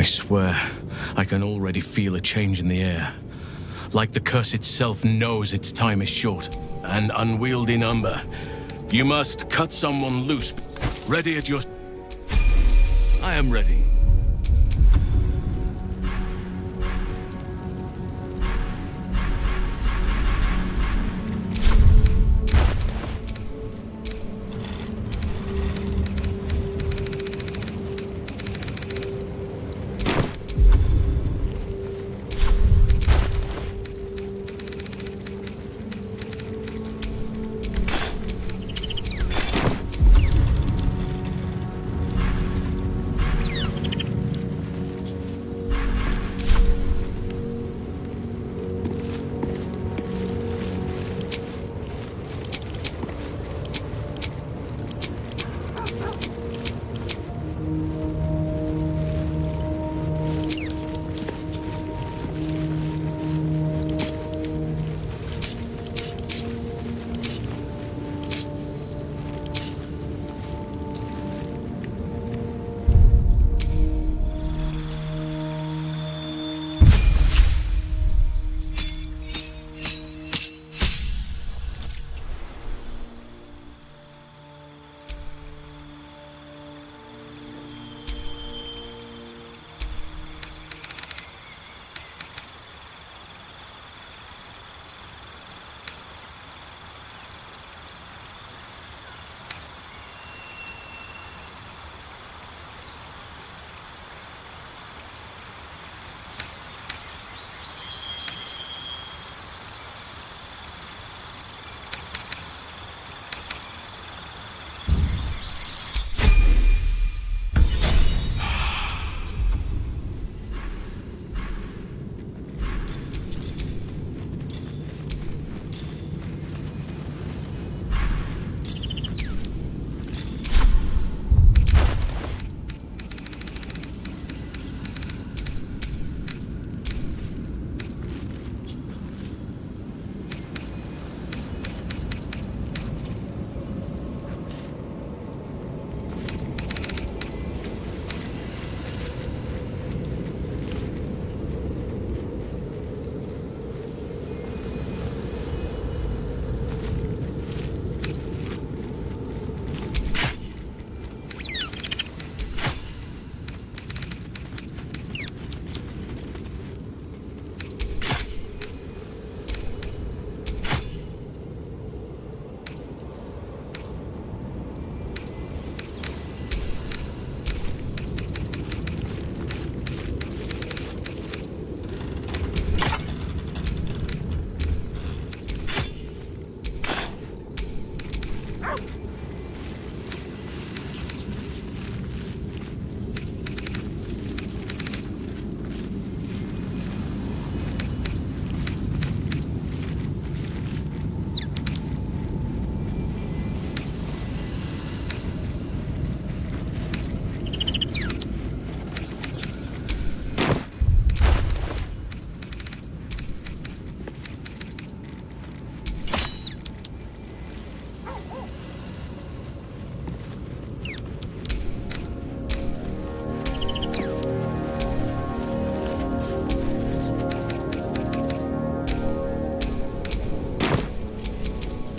I swear, I can already feel a change in the air. Like the curse itself knows its time is short. An unwieldy number. You must cut someone loose. Ready at your... I am ready.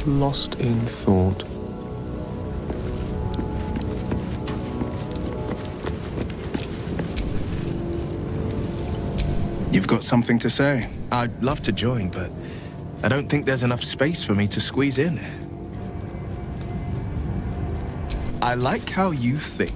Lost in thought. You've got something to say? I'd love to join, but I don't think there's enough space for me to squeeze in. I like how you think.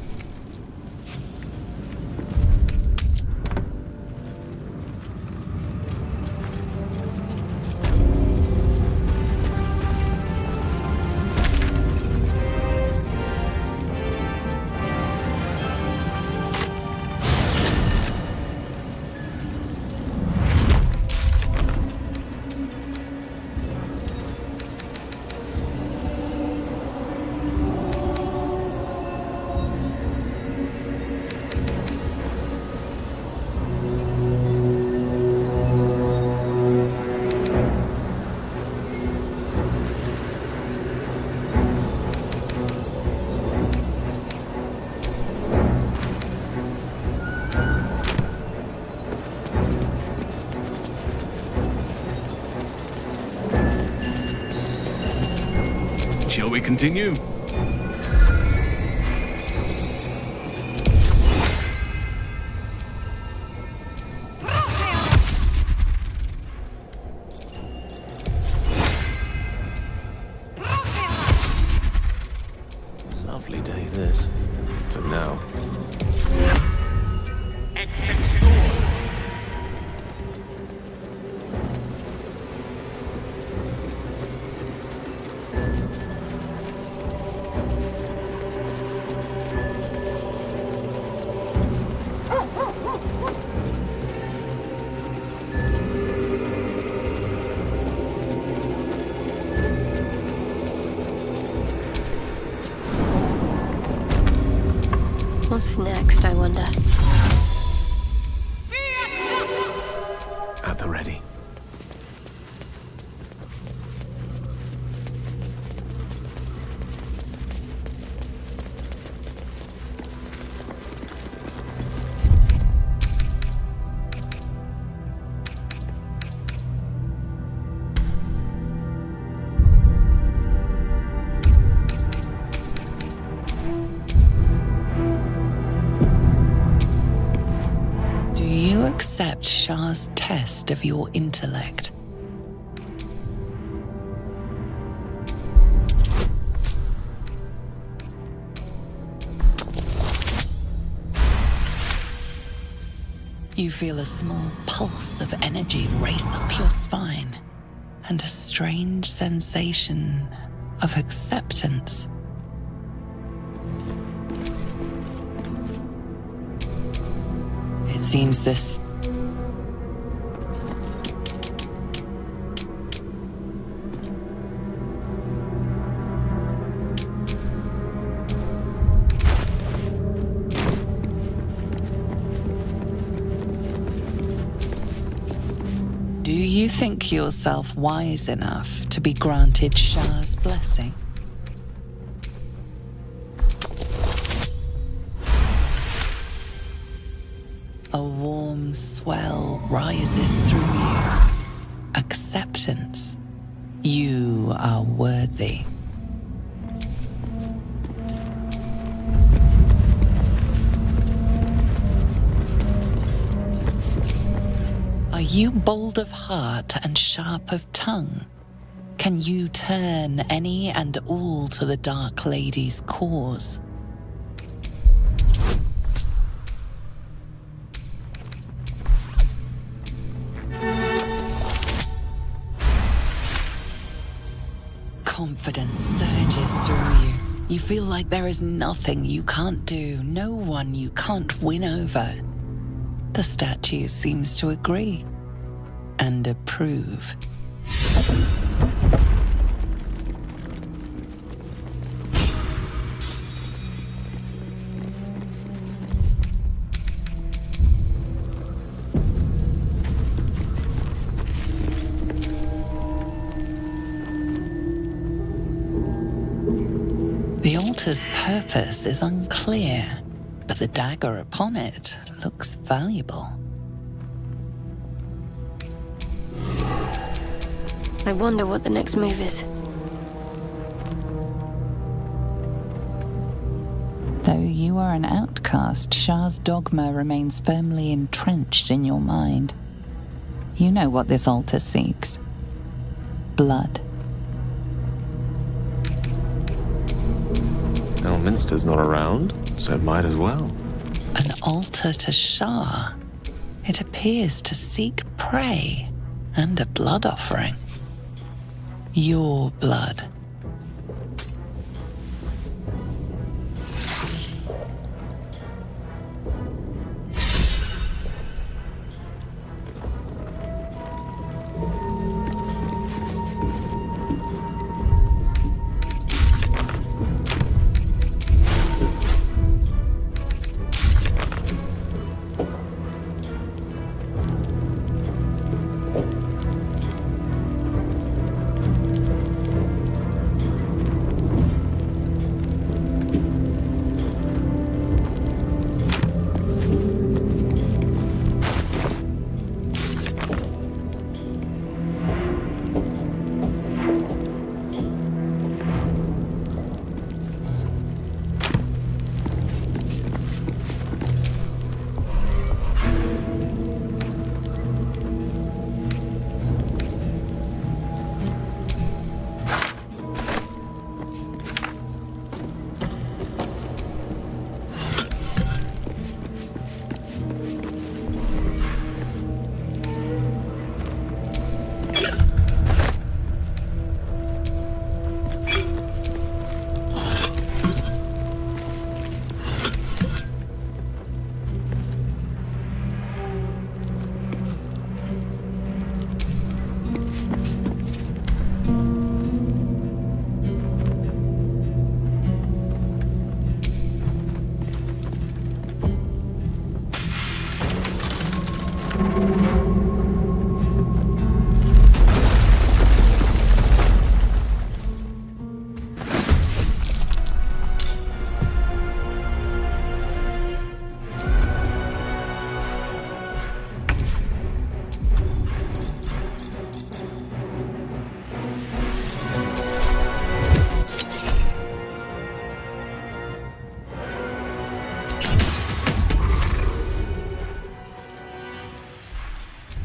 we continue? Lovely day, this. For now. What's next, I wonder? At the ready. Accept Shah's test of your intellect. You feel a small pulse of energy race up your spine, and a strange sensation of acceptance. It seems this Do you think yourself wise enough to be granted Shah's blessing? A warm swell rises through you. Acceptance. You are worthy. Are you bold of heart and sharp of tongue? Can you turn any and all to the Dark Lady's cause? Confidence surges through you. You feel like there is nothing you can't do, no one you can't win over. The statue seems to agree and approve. The altar's purpose is unclear, but the dagger upon it looks valuable. I wonder what the next move is. Though you are an outcast, Shah's dogma remains firmly entrenched in your mind. You know what this altar seeks. Blood. Elminster's not around, so it might as well. An altar to Shah. It appears to seek prey and a blood offering. Your blood.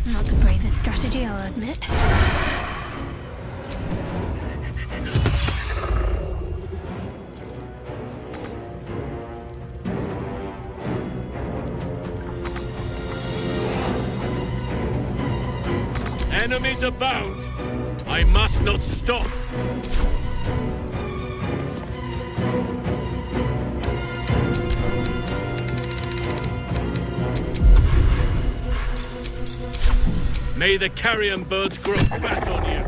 Not the bravest strategy, I'll admit. Enemies abound! I must not stop! May the carrion birds grow fat on you!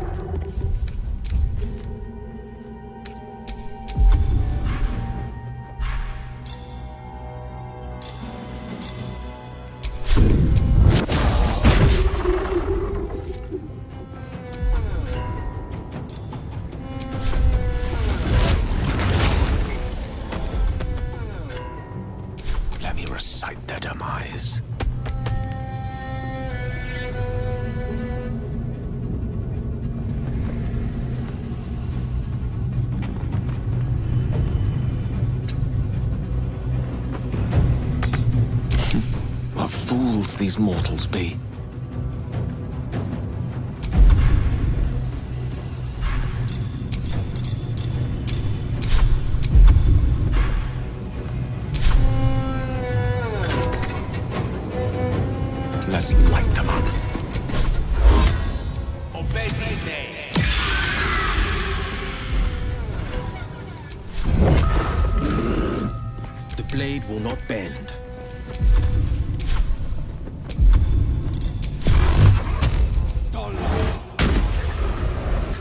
Let me recite their demise. What fools these mortals be. Let's light them up. Obey me, name. The blade will not bend.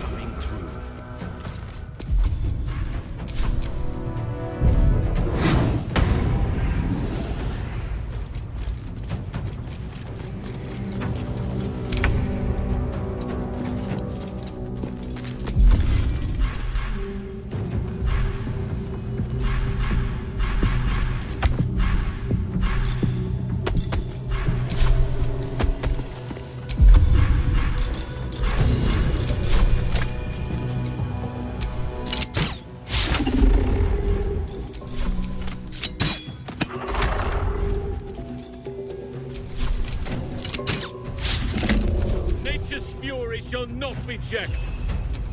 Coming through. Nature's fury shall not be checked.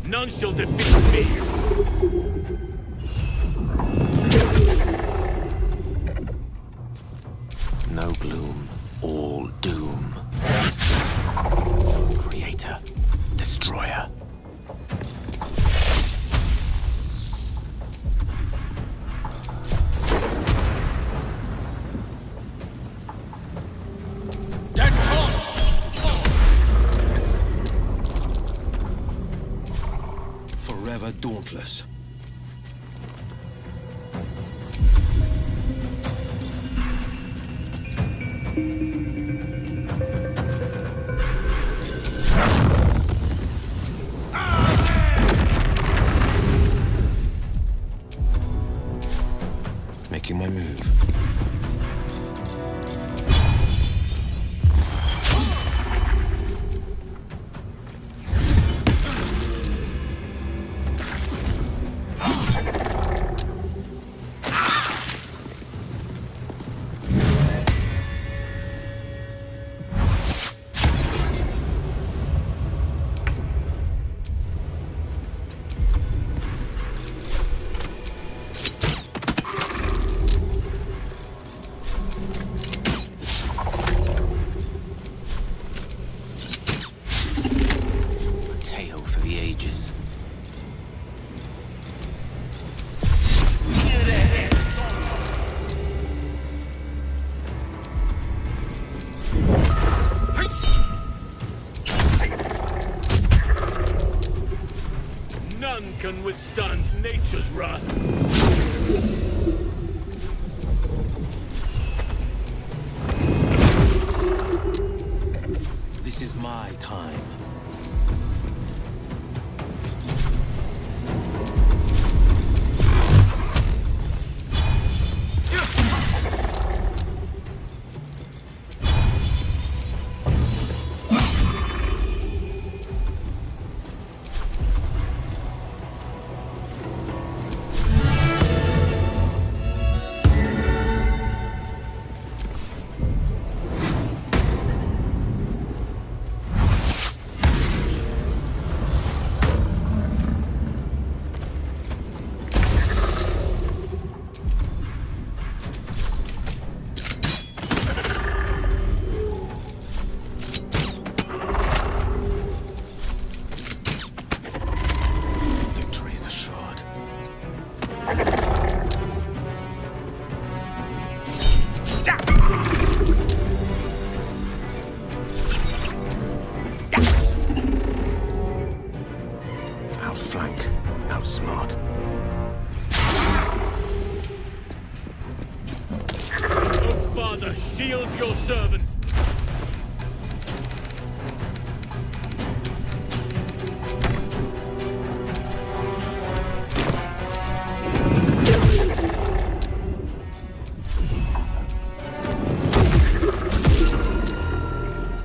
None shall defeat me. No gloom, all doom. Creator, destroyer. Dead corpse! Forever dauntless. Making my move. Tale for the ages. None can withstand nature's wrath. your servant!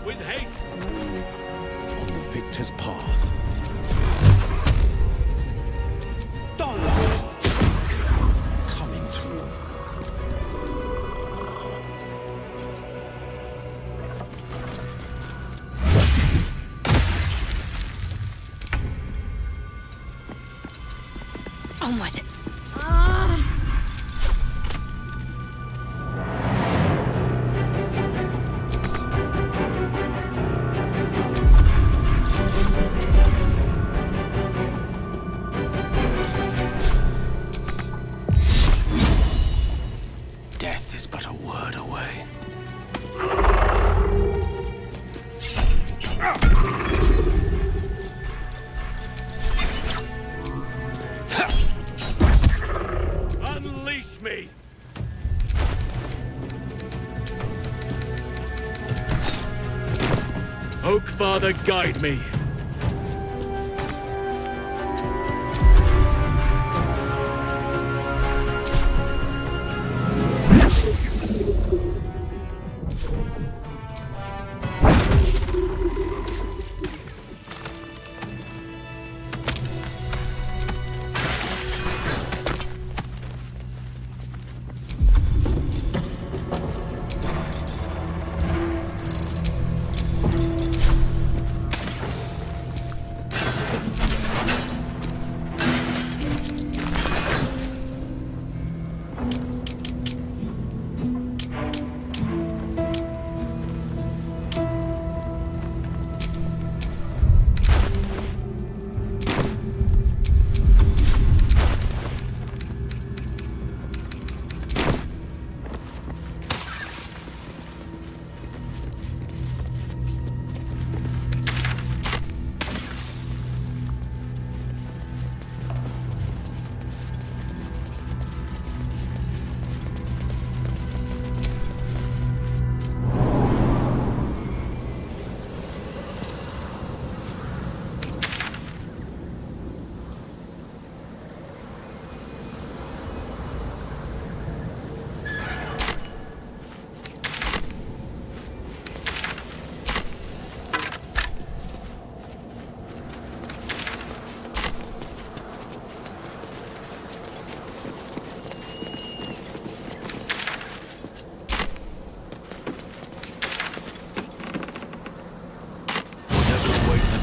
With haste! On the victor's path. Coming through. Onward. Death is but a word away. Unleash me! Oak Father, guide me!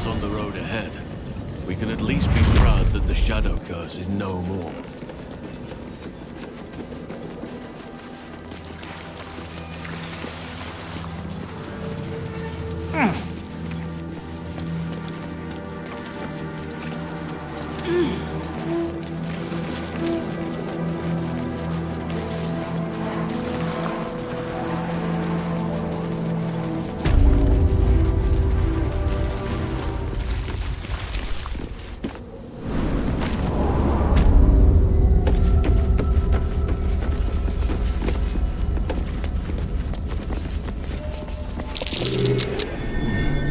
On the road ahead, we can at least be proud that the Shadow Curse is no more.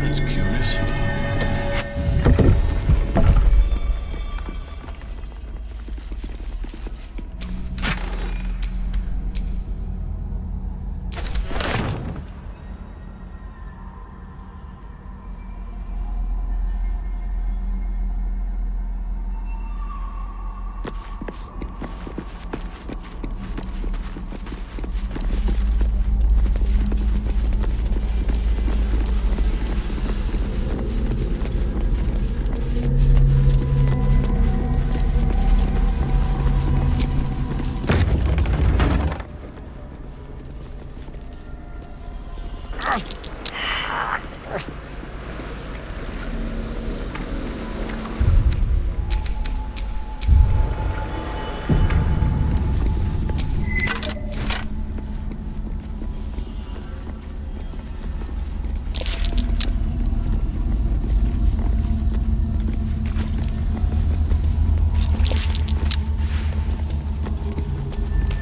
That's curious.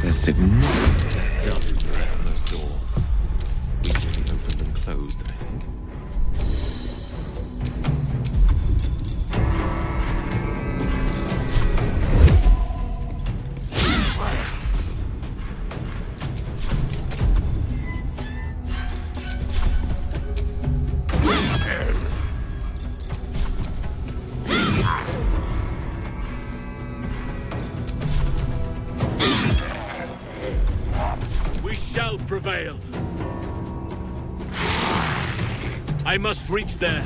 There's significant dust in the door. We prevail. I must reach there.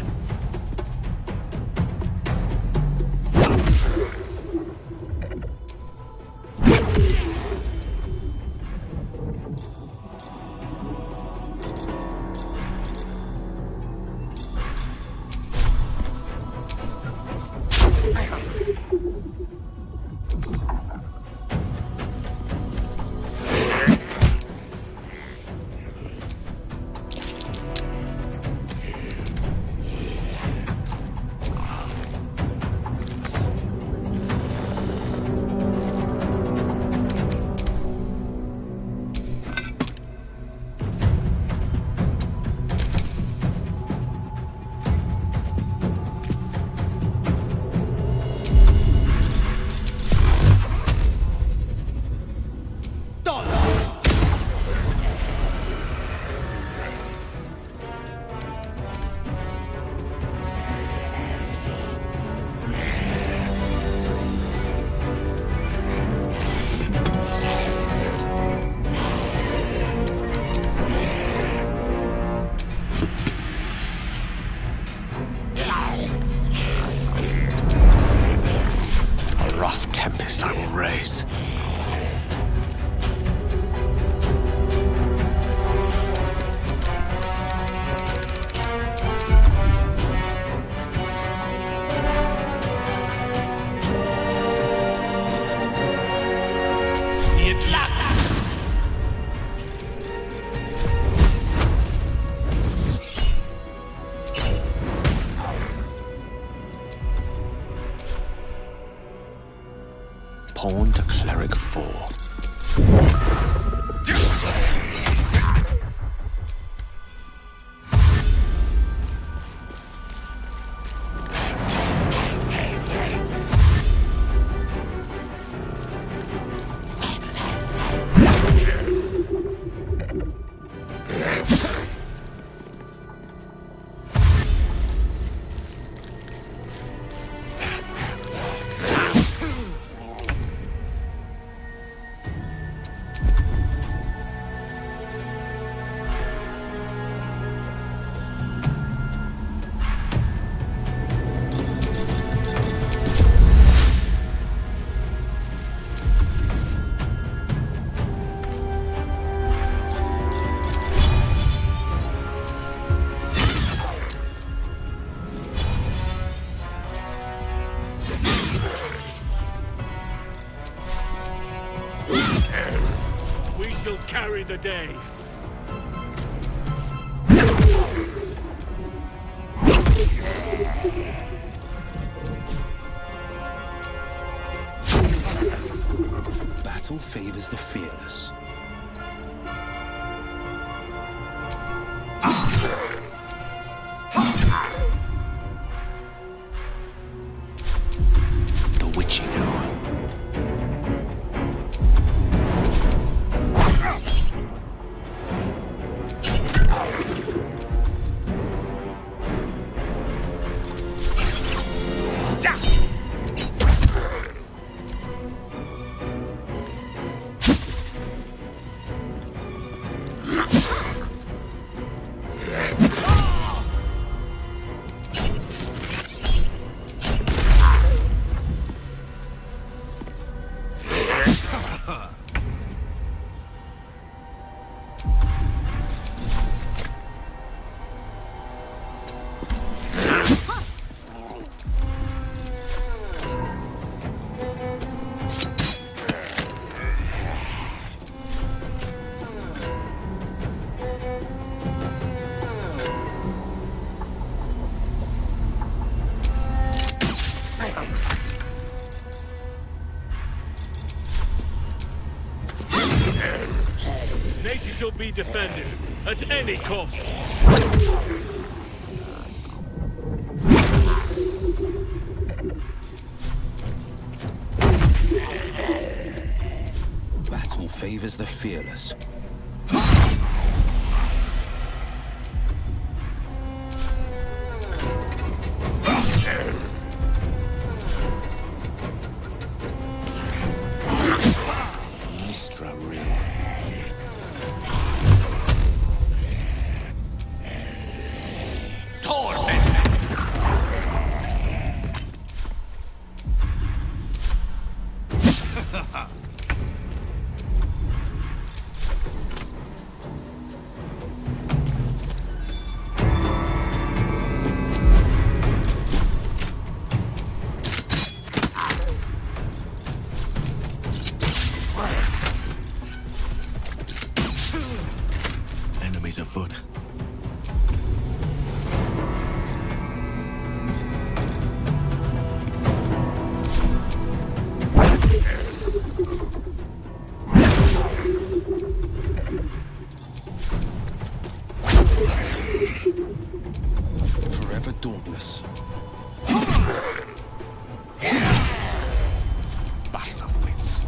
Tempest I will raise. It lacks. Pawn to cleric 4. Shall carry the day. Battle favors the fearless. The witching hour. Nature shall be defended at any cost. Battle favors the fearless. torment! Enemies afoot. Forever dauntless. Battle of wits.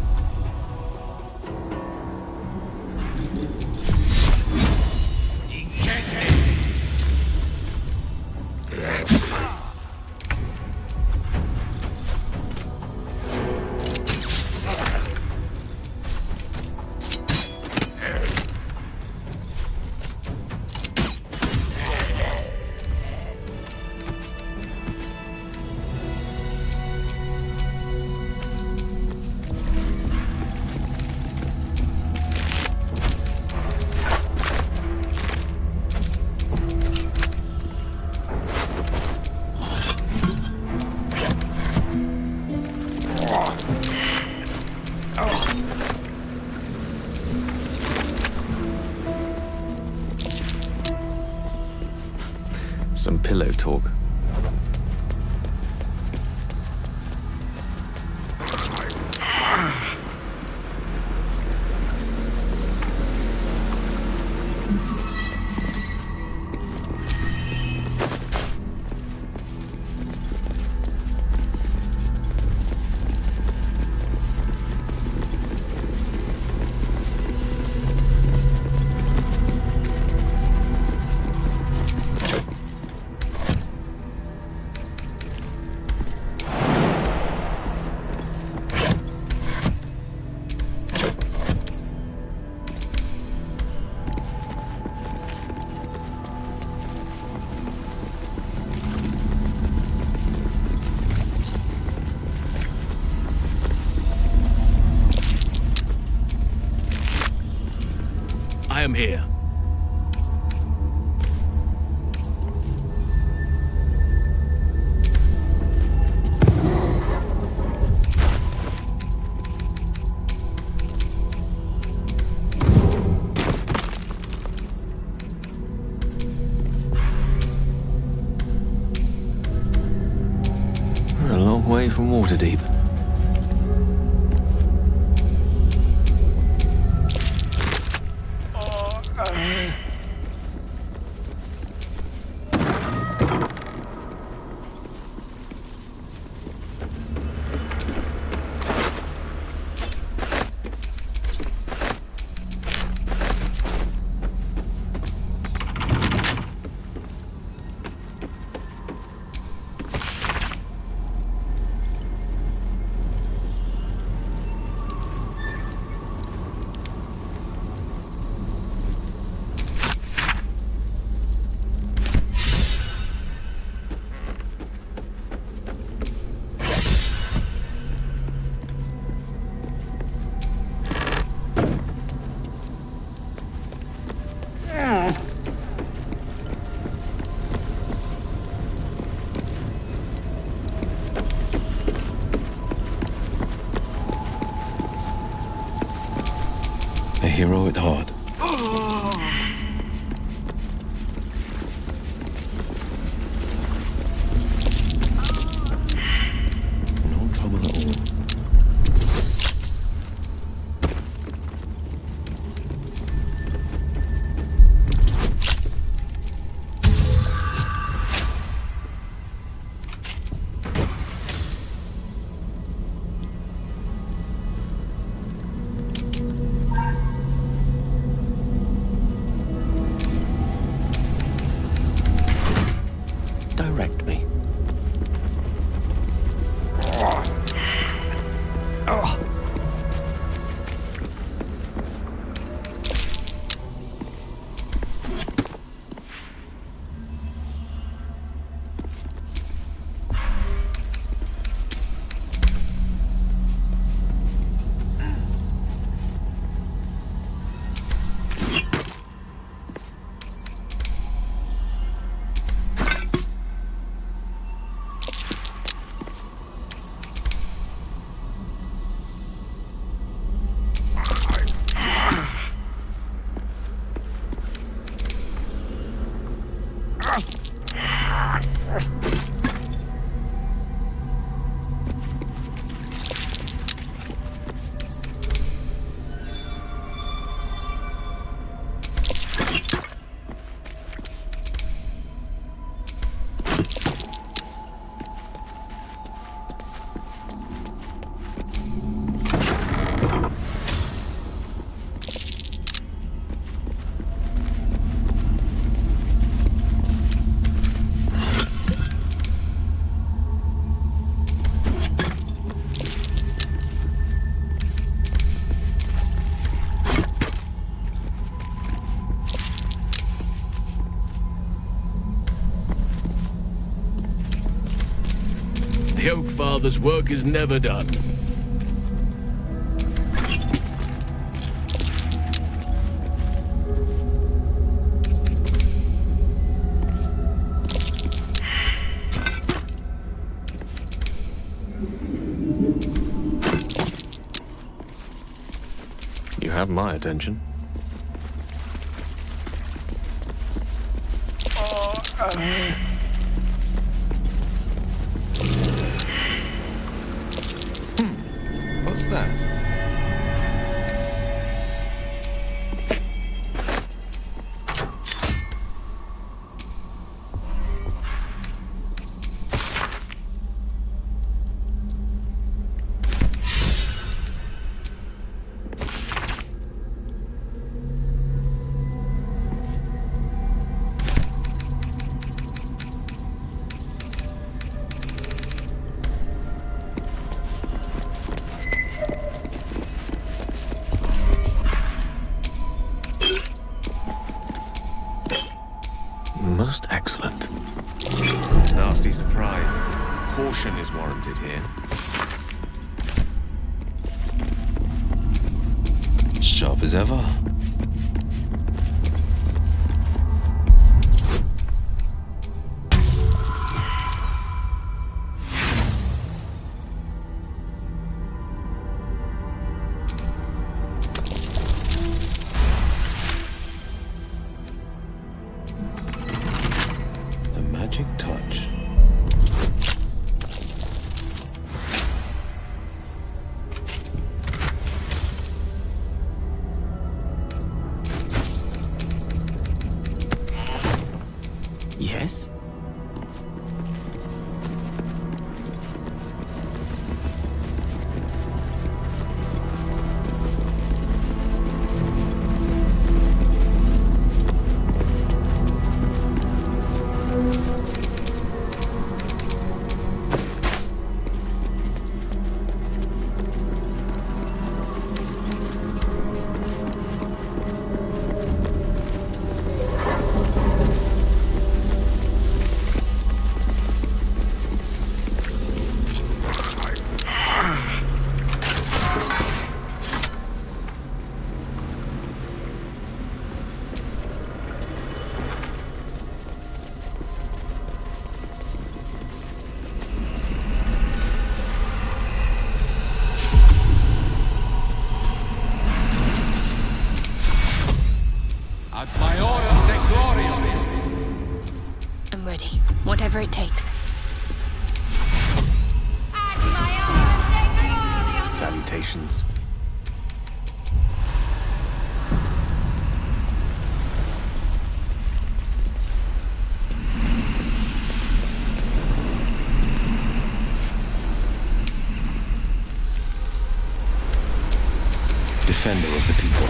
Some pillow talk. I am here. We're a long way from Waterdeep. A hero at heart. No trouble at all. Direct me. The Oak Father's work is never done. You have my attention. What's that? Most excellent. Nasty surprise. Caution is warranted here. Sharp as ever. The magic touch. Yes? I'm ready. Whatever it takes. Salutations. Defender of the people.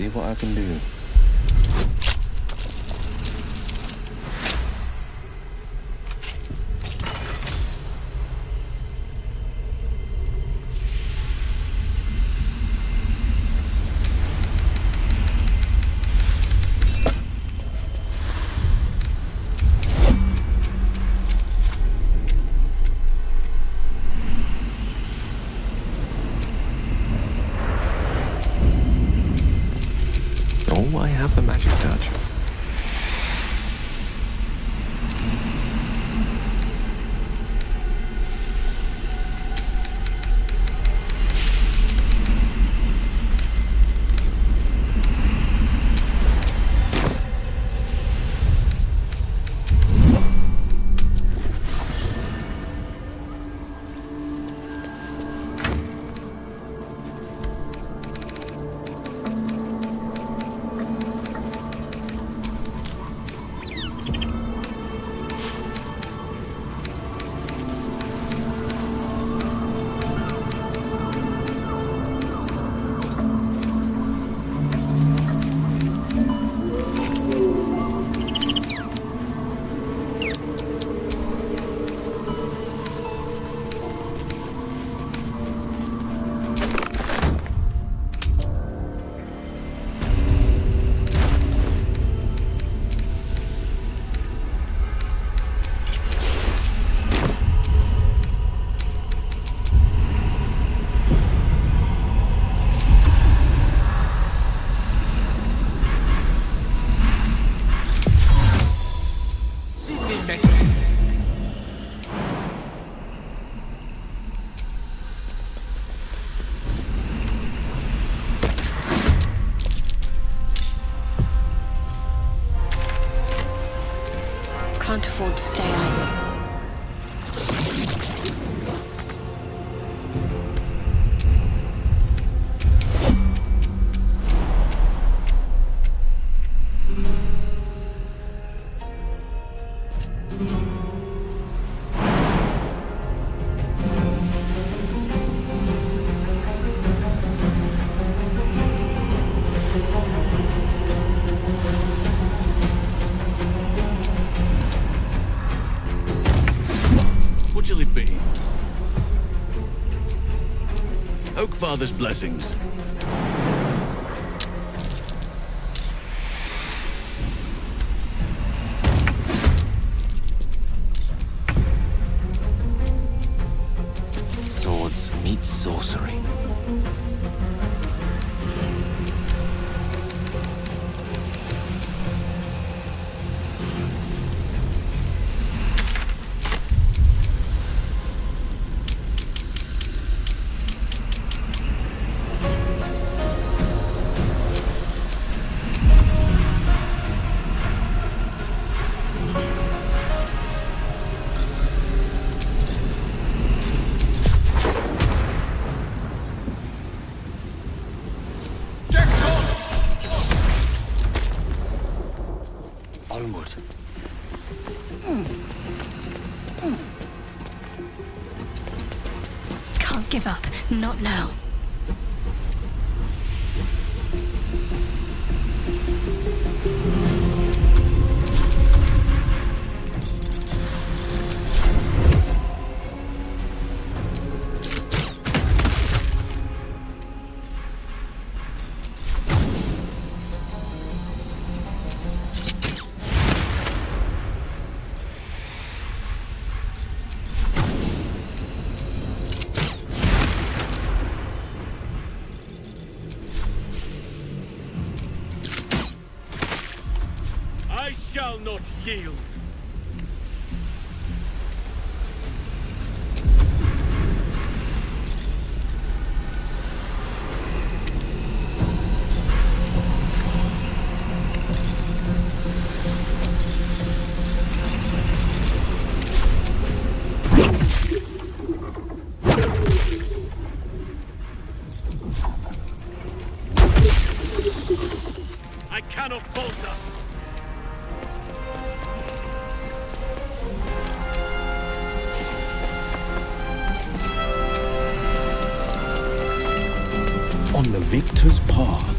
see what I can do. Oh, I have the magic touch. Can't afford to stay idle. What shall it be? Oakfather's blessings. Swords meet sorcery. Onward. Can't give up. Not now. I shall not yield. I cannot falter. On the victor's path.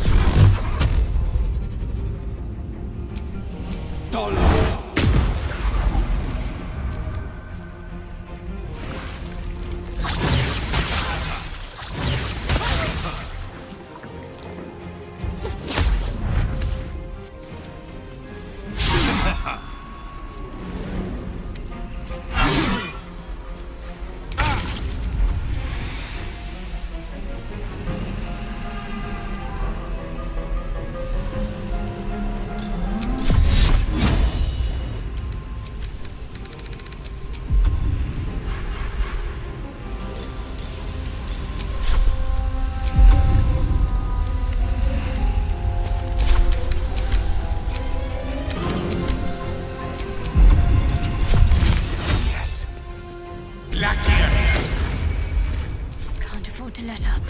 up.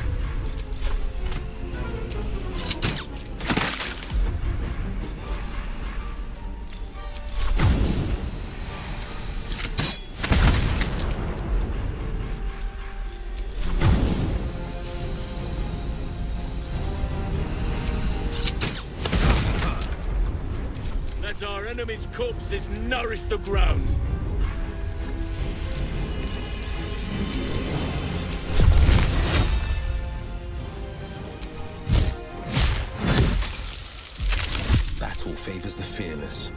Let our enemy's corpses nourish the ground. Battle favors the fearless.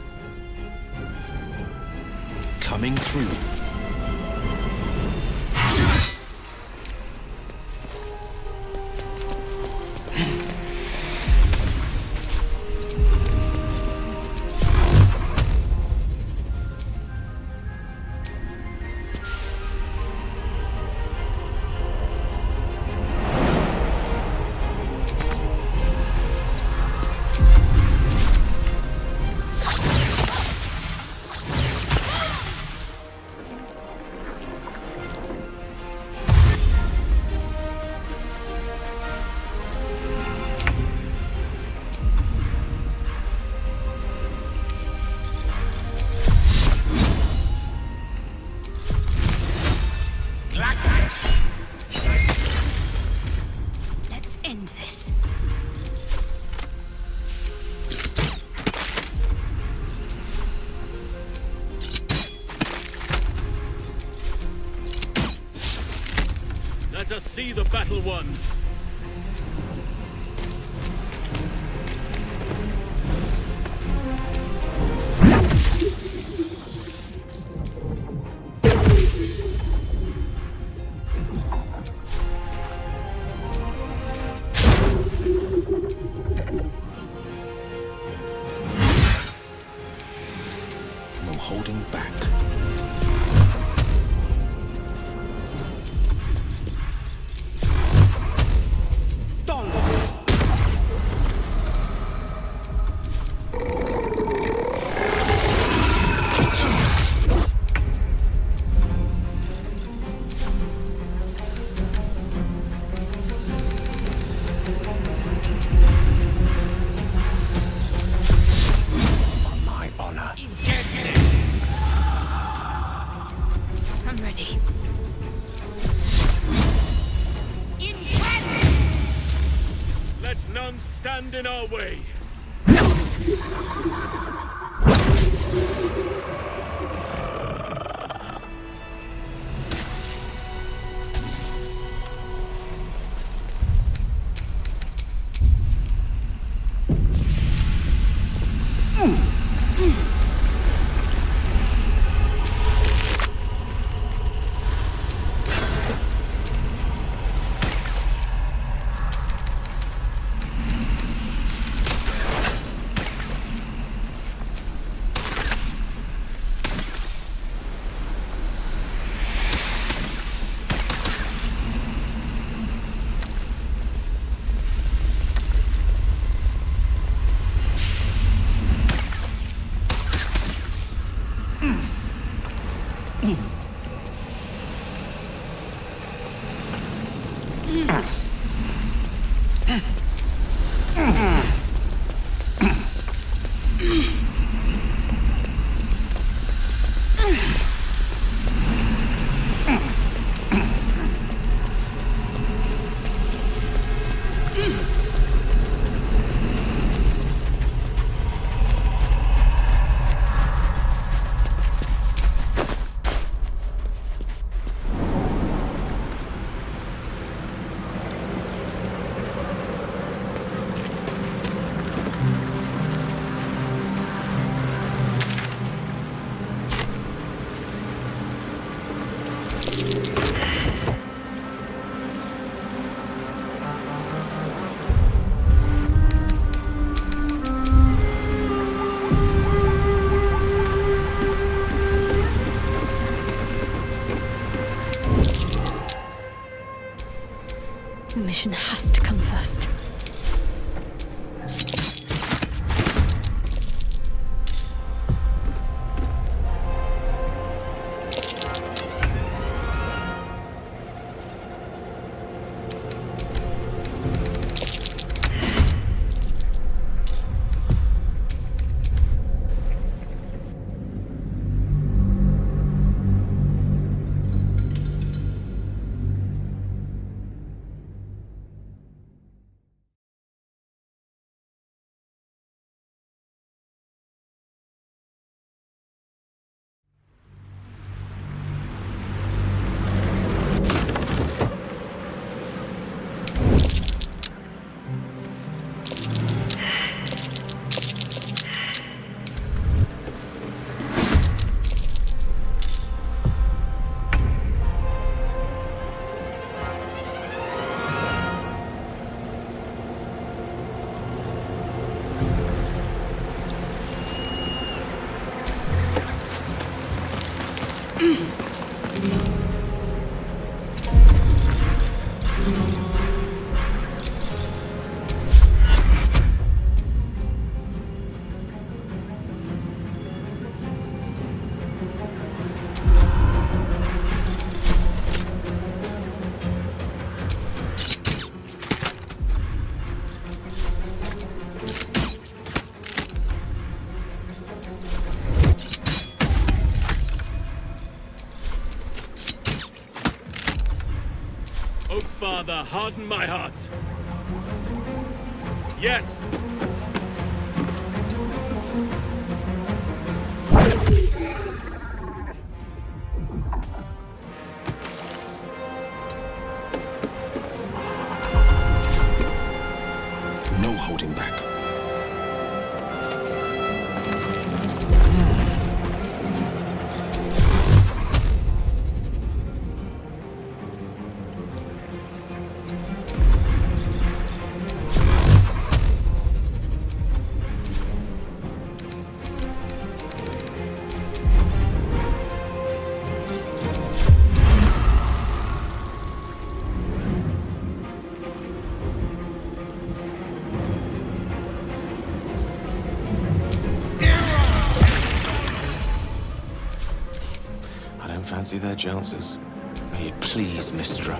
Coming through. Let's end this. Let us see the battle won. No holding back. On my honor. I'm ready. Let none stand in our way. The mission has to come first. Oak Father, harden my heart. Yes! No holding back. Fancy their chances. May it please, Mistra.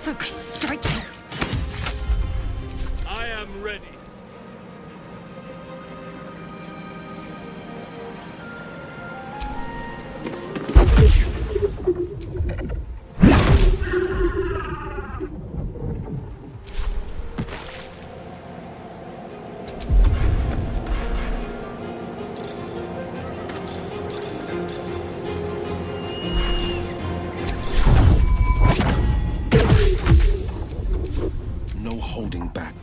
Focus, strike through. I am ready. No holding back.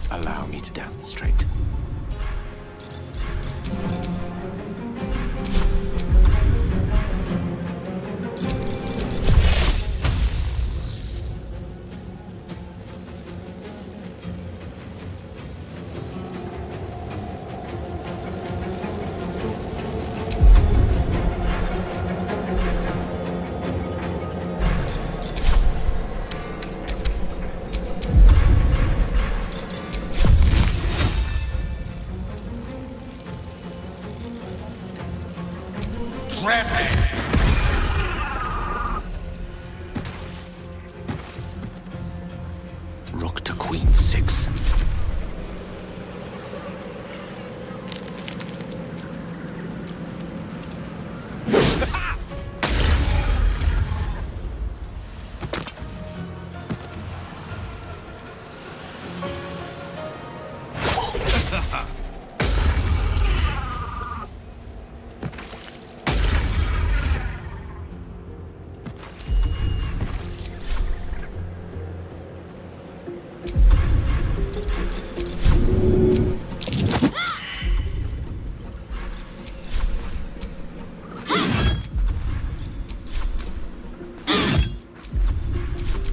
Allow me to demonstrate. Rook to Queen 6.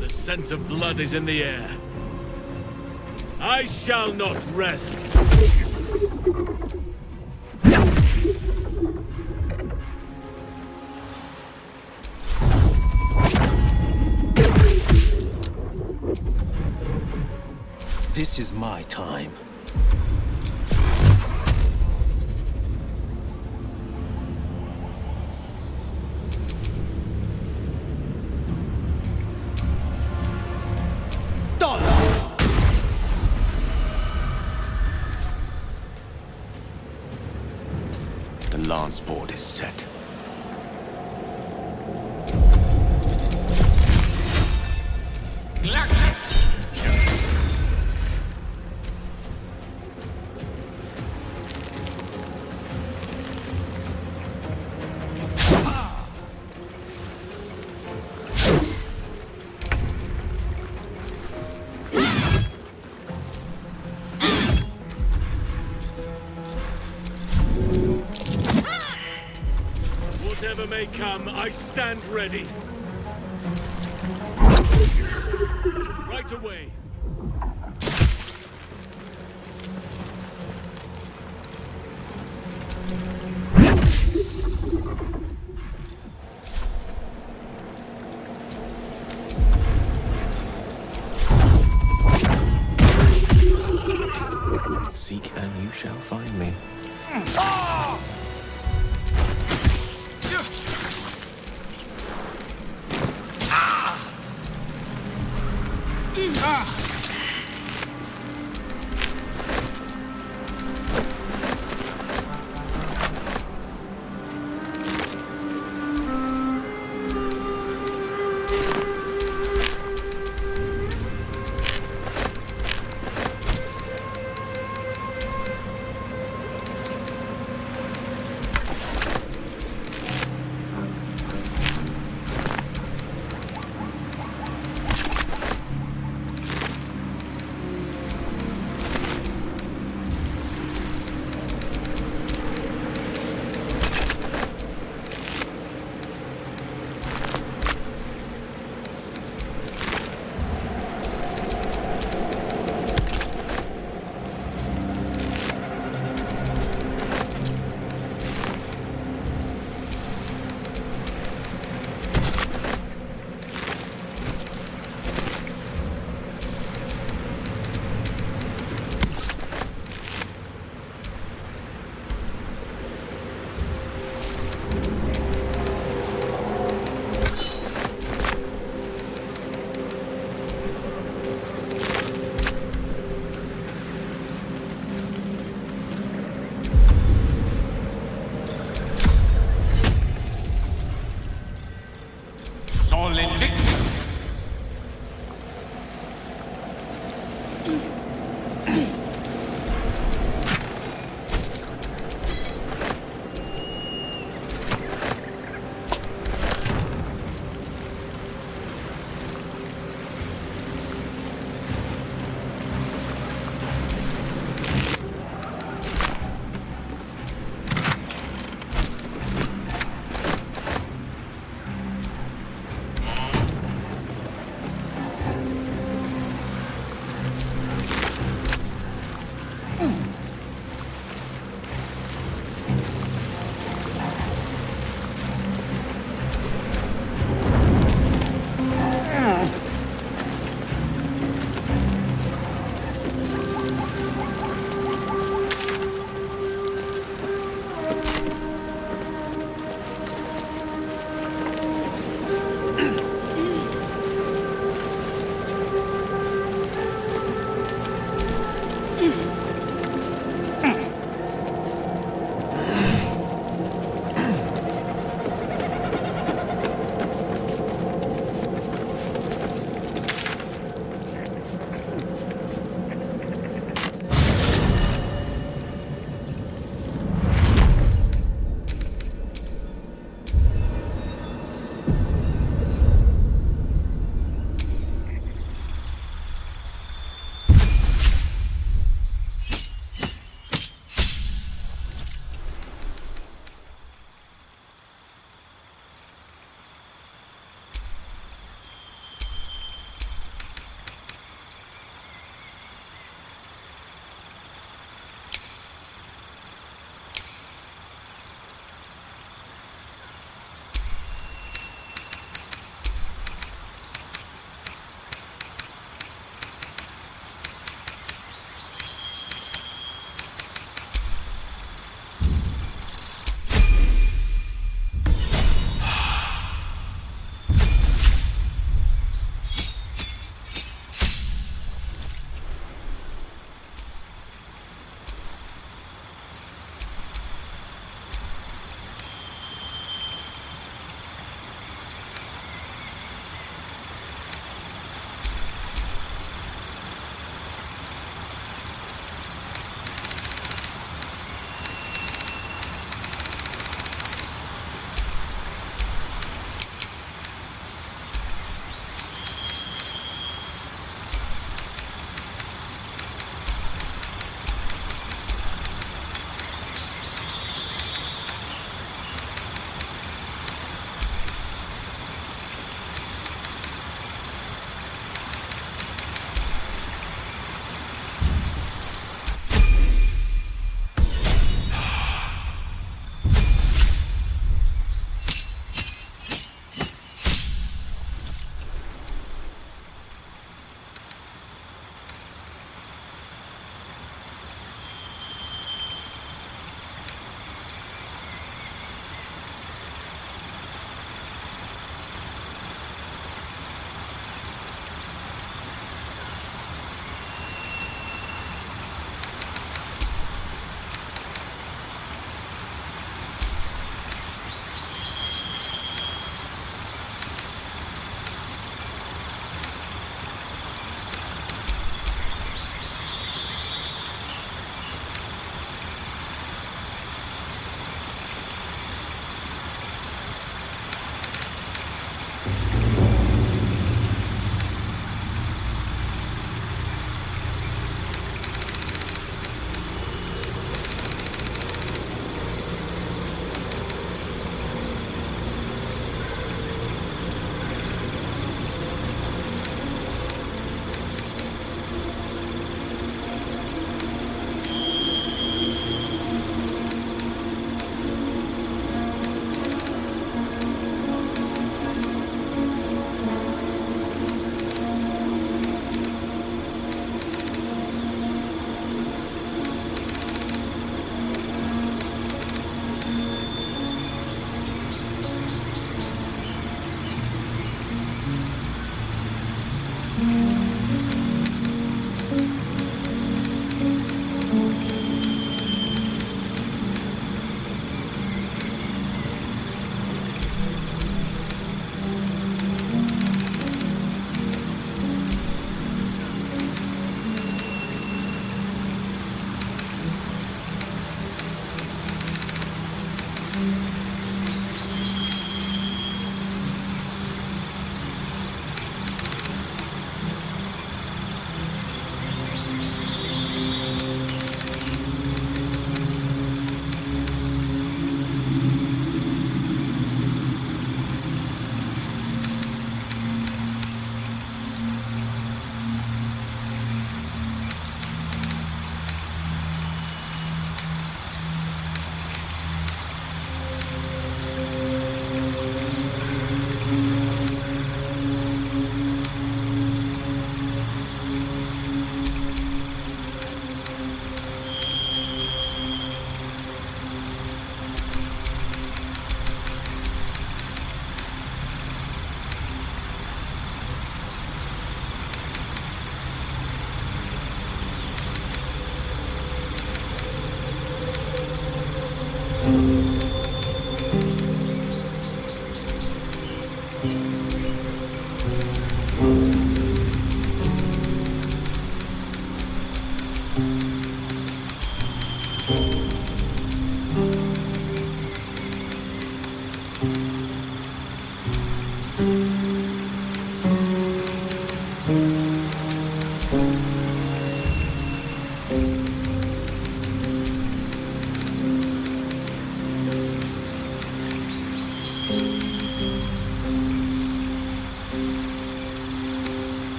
The scent of blood is in the air. I shall not rest. This is my time. The lance board is set. Whatever may come, I stand ready. Right away. Seek and you shall find me.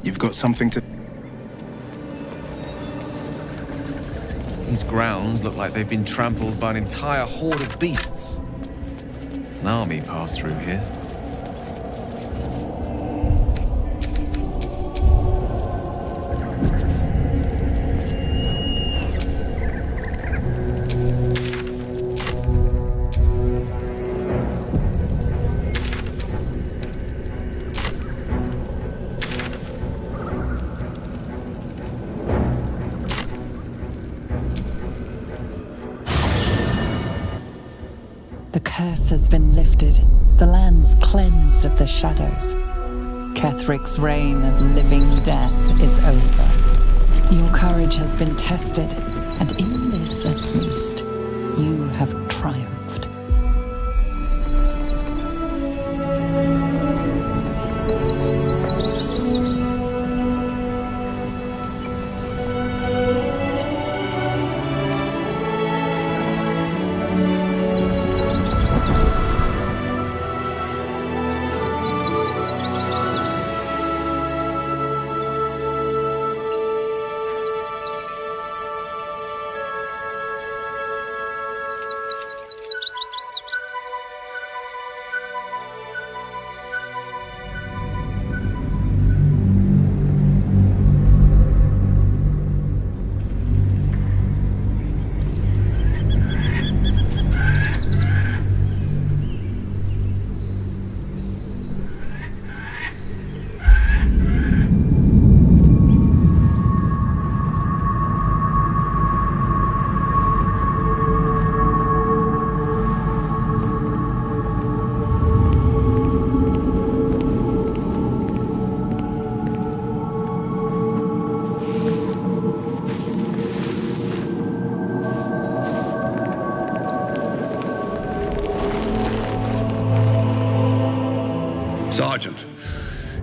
You've got something to... These grounds look like they've been trampled by an entire horde of beasts. An army passed through here. The curse has been lifted, the land's cleansed of the shadows. Kethric's reign of living death is over. Your courage has been tested, and in this at least, you have triumphed.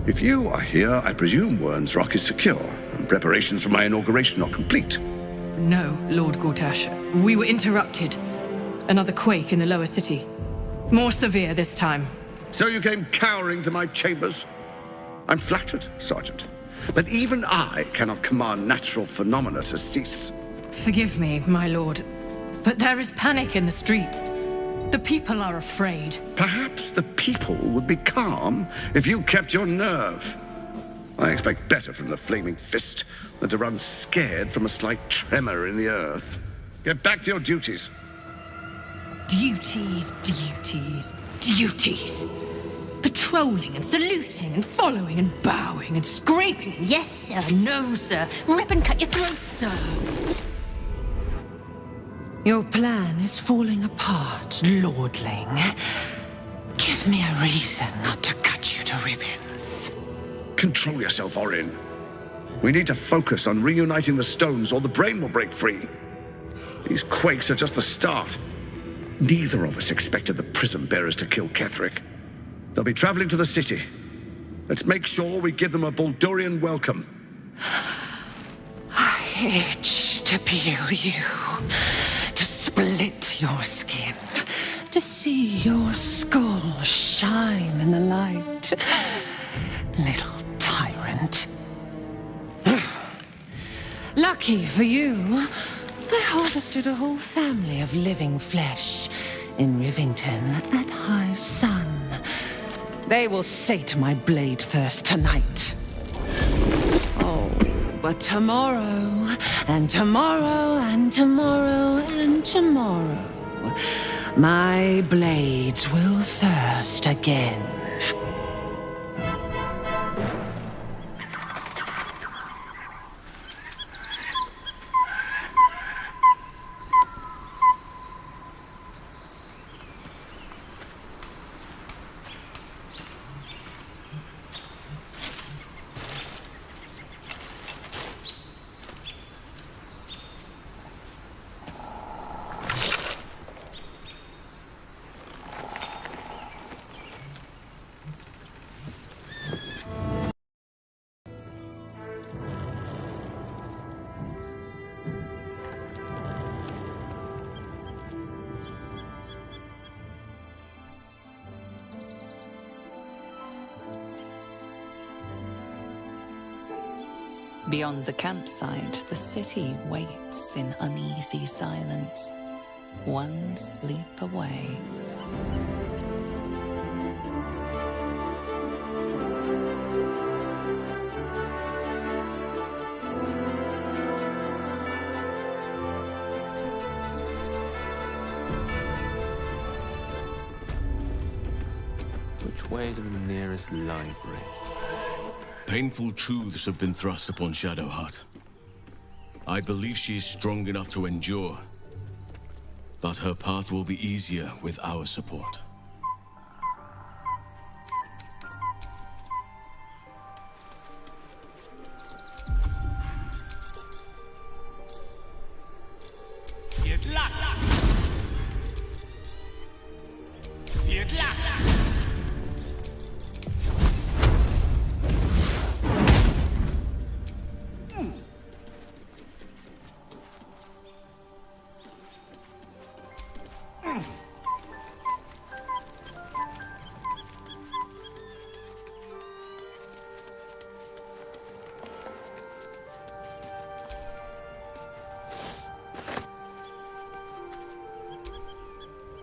If you are here, I presume Wern's Rock is secure, and preparations for my inauguration are complete. No, Lord Gortash. We were interrupted. Another quake in the lower city. More severe this time. So you came cowering to my chambers? I'm flattered, Sergeant. But even I cannot command natural phenomena to cease. Forgive me, my lord, but there is panic in the streets. The people are afraid. Perhaps the people would be calm if you kept your nerve. I expect better from the Flaming Fist than to run scared from a slight tremor in the earth. Get back to your duties. Duties, duties, duties. Patrolling and saluting and following and bowing and scraping. Yes, sir. No, sir. Rip and cut your throat, sir. Your plan is falling apart, Lordling. Give me a reason not to cut you to ribbons. Control yourself, Orin. We need to focus on reuniting the stones or the brain will break free. These quakes are just the start. Neither of us expected the Prism Bearers to kill Ketheric. They'll be traveling to the city. Let's make sure we give them a Baldurian welcome. I itch to peel you, to split your skin, to see your skull shine in the light. Little tyrant. Lucky for you, I harvested a whole family of living flesh in Rivington at high sun. They will sate my blade thirst tonight. Oh, but tomorrow, and tomorrow, and tomorrow, and tomorrow, my blades will thirst again. Beyond the campsite, the city waits in uneasy silence, one sleep away. Which way to the nearest library? Painful truths have been thrust upon Shadowheart. I believe she is strong enough to endure, but her path will be easier with our support.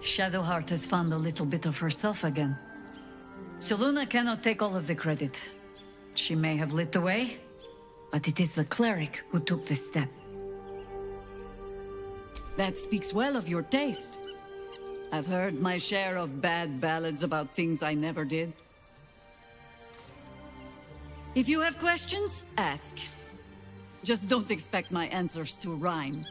Shadowheart has found a little bit of herself again. Soluna cannot take all of the credit. She may have lit the way, but it is the cleric who took this step. That speaks well of your taste. I've heard my share of bad ballads about things I never did. If you have questions, ask. Just don't expect my answers to rhyme.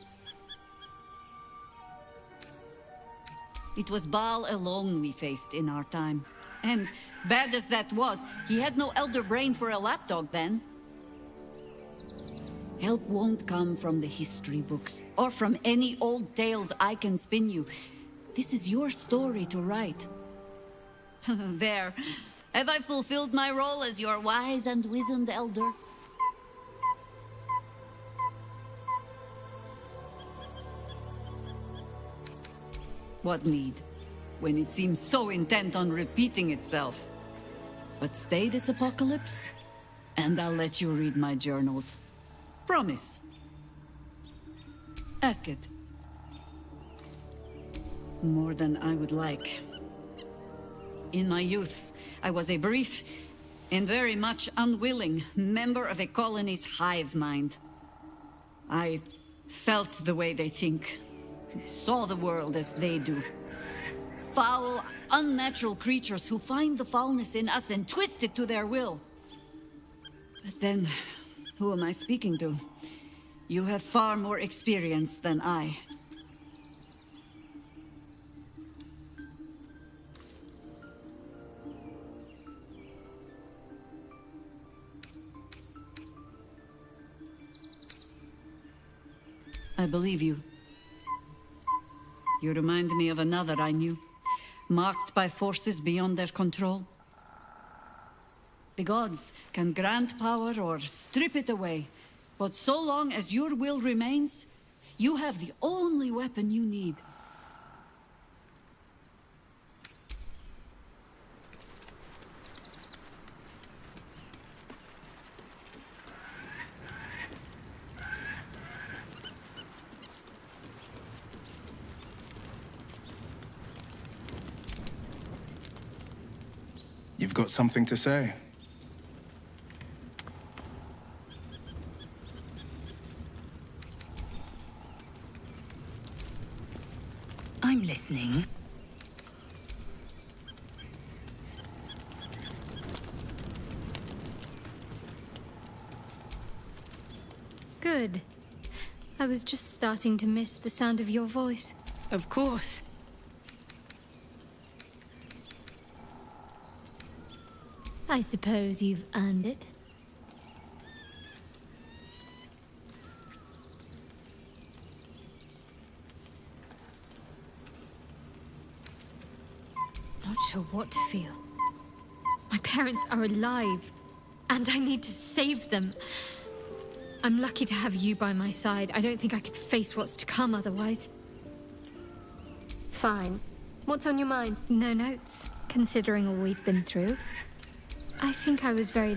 It was Baal alone we faced in our time. And bad as that was, he had no elder brain for a lapdog then. Help won't come from the history books, or from any old tales I can spin you. This is your story to write. There. Have I fulfilled my role as your wise and wizened elder? What need, when it seems so intent on repeating itself? But stay this apocalypse, and I'll let you read my journals. Promise. Ask it. More than I would like. In my youth, I was a brief and very much unwilling member of a colony's hive mind. I felt the way they think, saw the world as they do. Foul, unnatural creatures who find the foulness in us and twist it to their will. But then, who am I speaking to? You have far more experience than I. I believe you. You remind me of another I knew, marked by forces beyond their control. The gods can grant power or strip it away, but so long as your will remains, you have the only weapon you need. You've got something to say? I'm listening. Good. I was just starting to miss the sound of your voice. Of course. I suppose you've earned it. Not sure what to feel. My parents are alive, and I need to save them. I'm lucky to have you by my side. I don't think I could face what's to come otherwise. Fine. What's on your mind? No notes, considering all we've been through. I think I was very...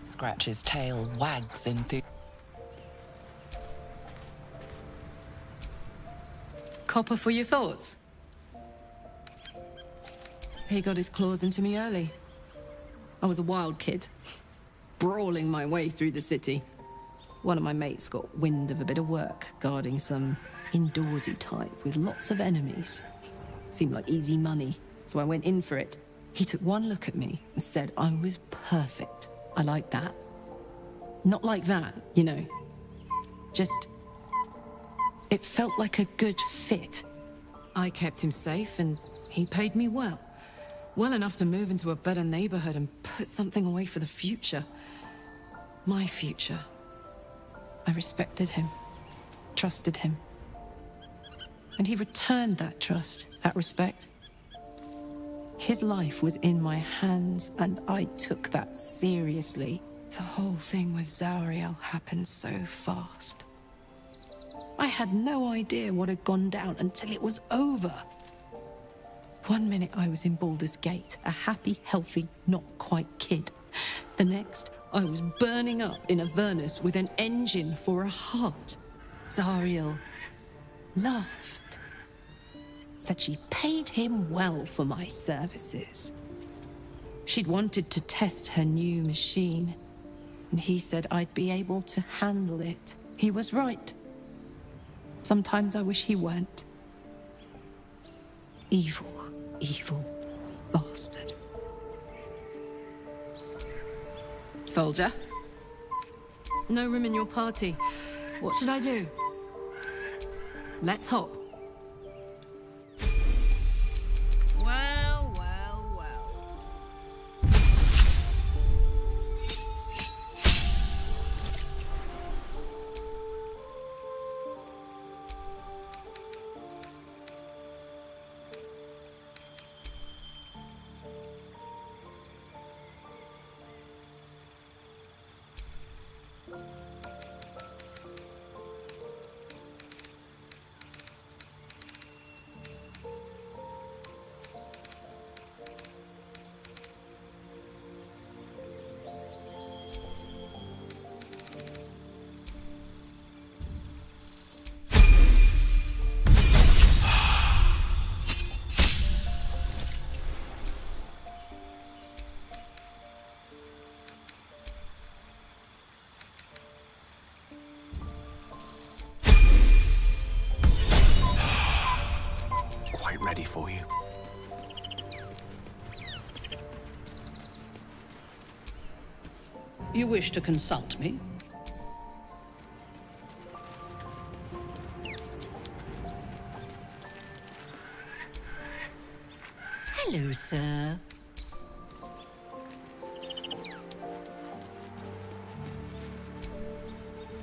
Scratch's tail wags Copper for your thoughts? He got his claws into me early. I was a wild kid, brawling my way through the city. One of my mates got wind of a bit of work guarding some indoorsy type with lots of enemies. Seemed like easy money, so I went in for it. He took one look at me and said I was perfect. I like that. Not like that, you know. Just... it felt like a good fit. I kept him safe and he paid me well. Well enough to move into a better neighborhood and put something away for the future. My future. I respected him, trusted him. And he returned that trust, that respect. His life was in my hands, and I took that seriously. The whole thing with Zariel happened so fast. I had no idea what had gone down until it was over. One minute I was in Baldur's Gate, a happy, healthy, not quite kid. The next, I was burning up in Avernus with an engine for a heart. Zariel laughed. Said she paid him well for my services. She'd wanted to test her new machine, and he said I'd be able to handle it. He was right. Sometimes I wish he weren't. Evil, evil bastard. Soldier? No room in your party. What should I do? Let's hop. Well, well, well. ready for you. You wish to consult me? Hello, sir.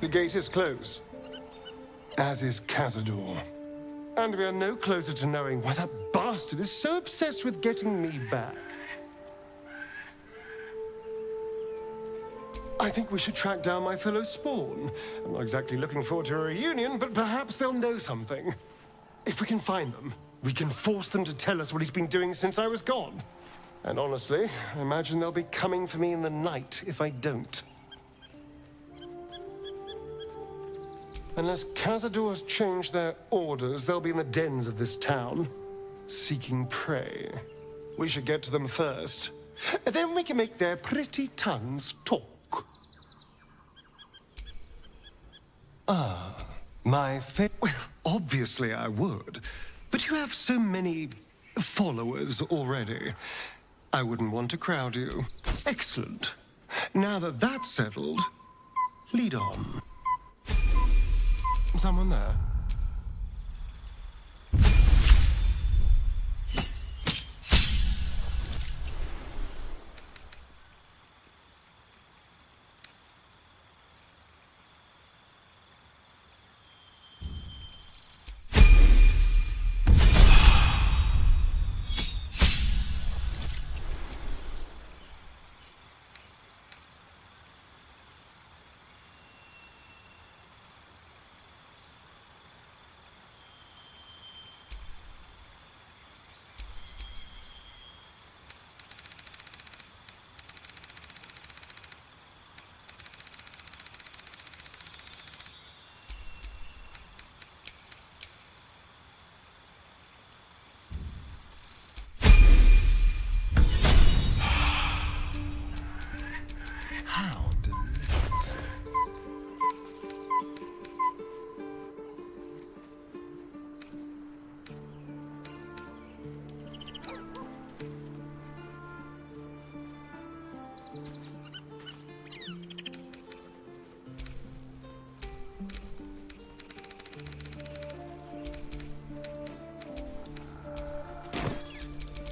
The gate is closed, as is Cazador. And we are no closer to knowing why that bastard is so obsessed with getting me back. I think we should track down my fellow Spawn. I'm not exactly looking forward to a reunion, but perhaps they'll know something. If we can find them, we can force them to tell us what he's been doing since I was gone. And honestly, I imagine they'll be coming for me in the night if I don't. Unless Cazador has changed their orders, they'll be in the dens of this town, seeking prey. We should get to them first. Then we can make their pretty tongues talk. My well, obviously I would. But you have so many followers already. I wouldn't want to crowd you. Excellent. Now that that's settled, lead on. Someone there?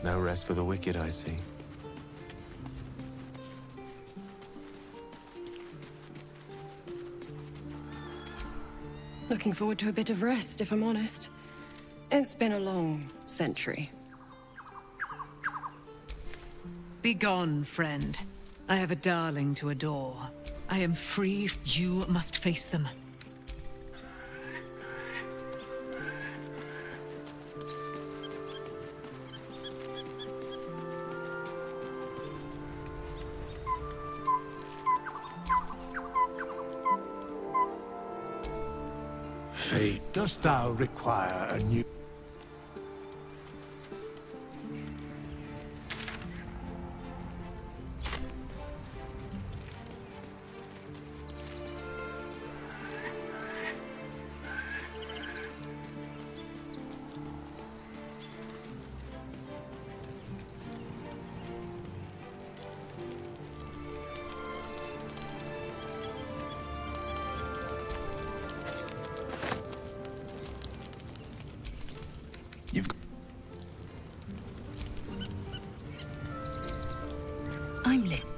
No rest for the wicked, I see. Looking forward to a bit of rest, if I'm honest. It's been a long century. Begone, friend. I have a darling to adore. I am free. You must face them. Fate, dost thou require a new... I'm listening.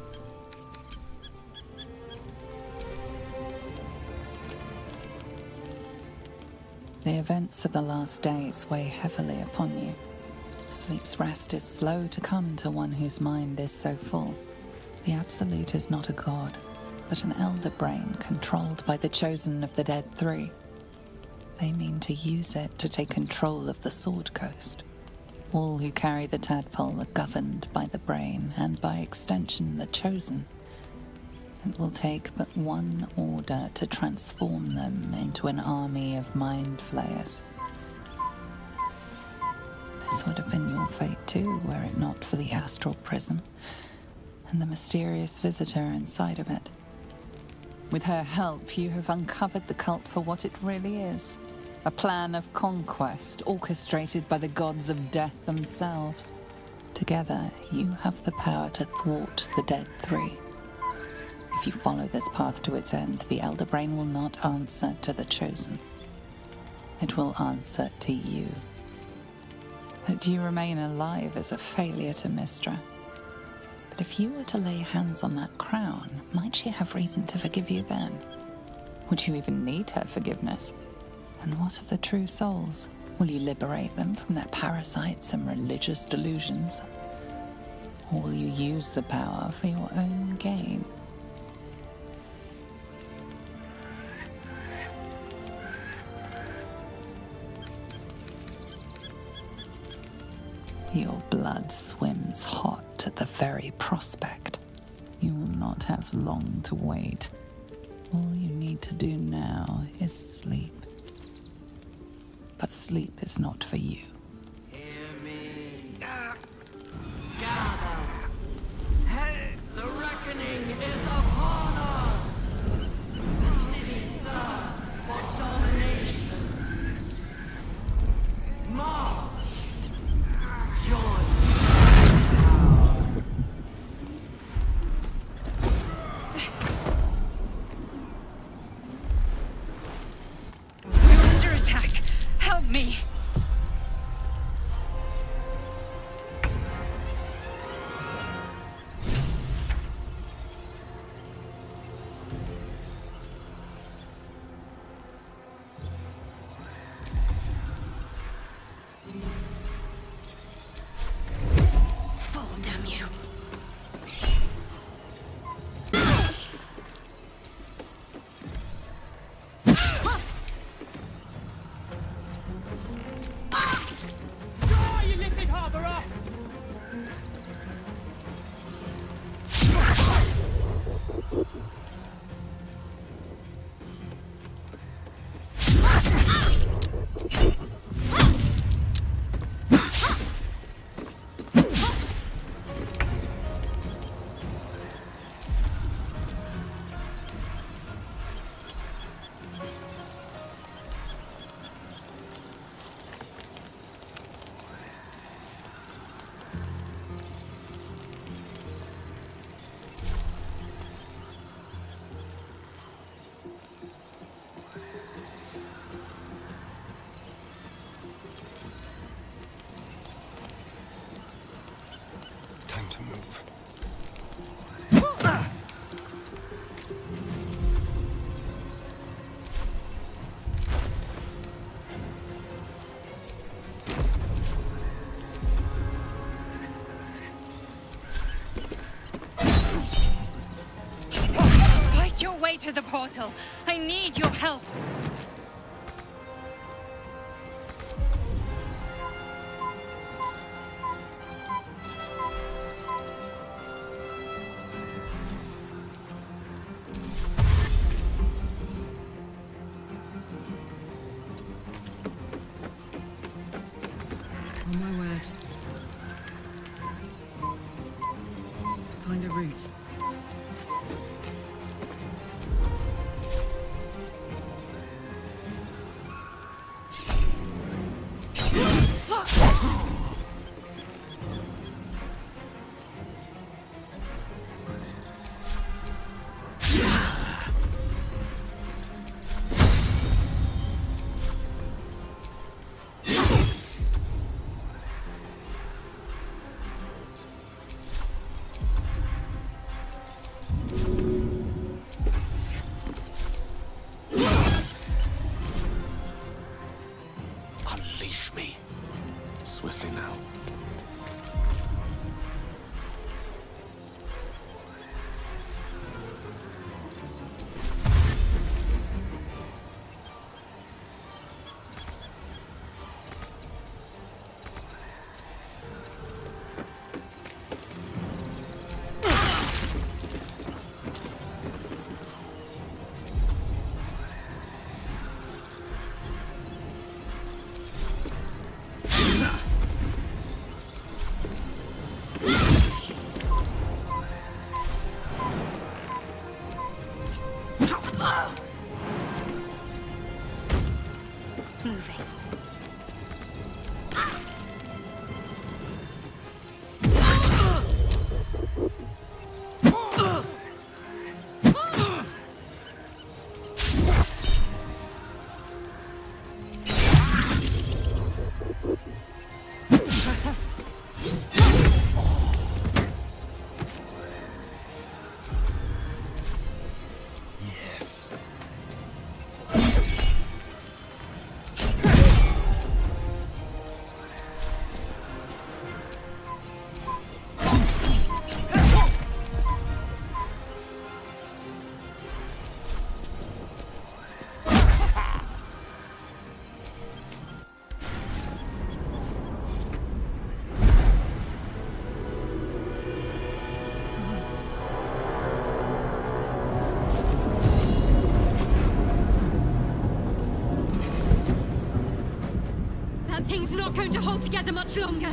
The events of the last days weigh heavily upon you. Sleep's rest is slow to come to one whose mind is so full. The Absolute is not a god, but an elder brain controlled by the chosen of the Dead Three. They mean to use it to take control of the Sword Coast. All who carry the tadpole are governed by the brain, and by extension the chosen. It will take but one order to transform them into an army of mind flayers. This would have been your fate too, were it not for the astral prison, and the mysterious visitor inside of it. With her help, you have uncovered the cult for what it really is. A plan of conquest orchestrated by the gods of death themselves. Together, you have the power to thwart the Dead Three. If you follow this path to its end, the Elder Brain will not answer to the Chosen. It will answer to you. That you remain alive is a failure to Mystra. But if you were to lay hands on that crown, might she have reason to forgive you then? Would you even need her forgiveness? And what of the true souls? Will you liberate them from their parasites and religious delusions? Or will you use the power for your own gain? Your blood swims hot at the very prospect. You will not have long to wait. All you need to do now is sleep. But sleep is not for you. Hear me. Gather. The reckoning is upon us. The city thirsts for domination. March. Join. We're under attack. Help me. Fall, damn you. You liquid harborer! Time to move. Fight your way to the portal. I need your help. On my word. Find a route. Unleash me. Swiftly now. Move. That thing's not going to hold together much longer.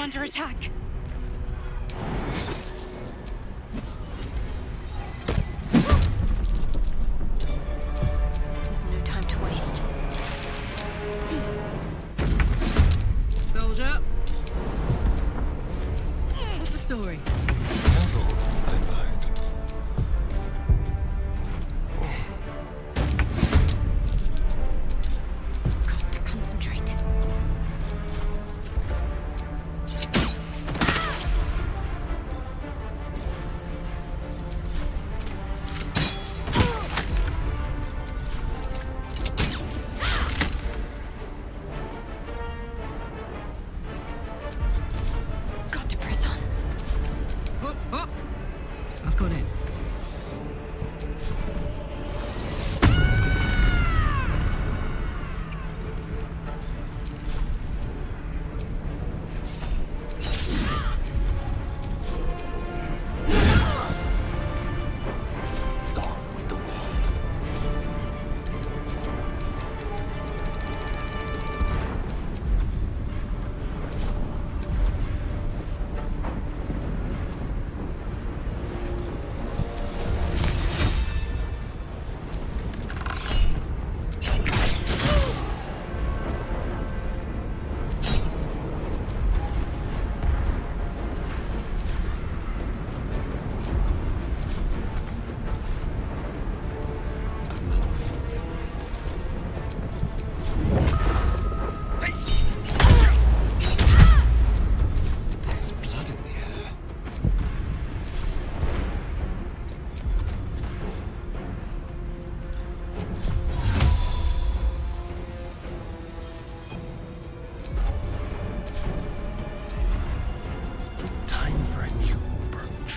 under attack. There's no time to waste. Soldier. What's the story? Got to concentrate. Got to press on. Hop, hop. I've got it. There's blood in the air. Time for a new approach.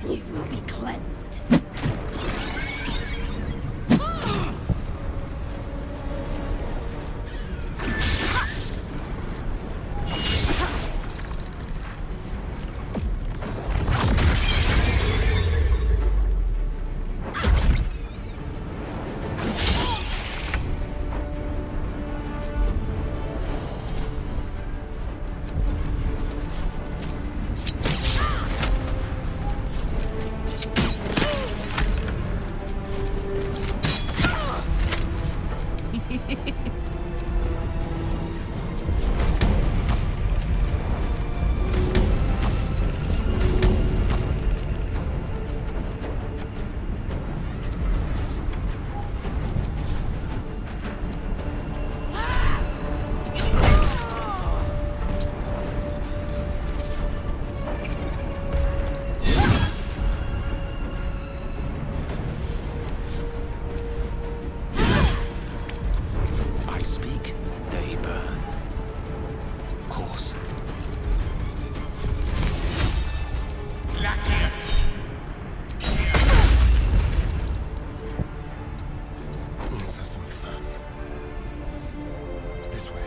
You will be cleansed. I speak, they burn. Of course. Let's have some fun. This way.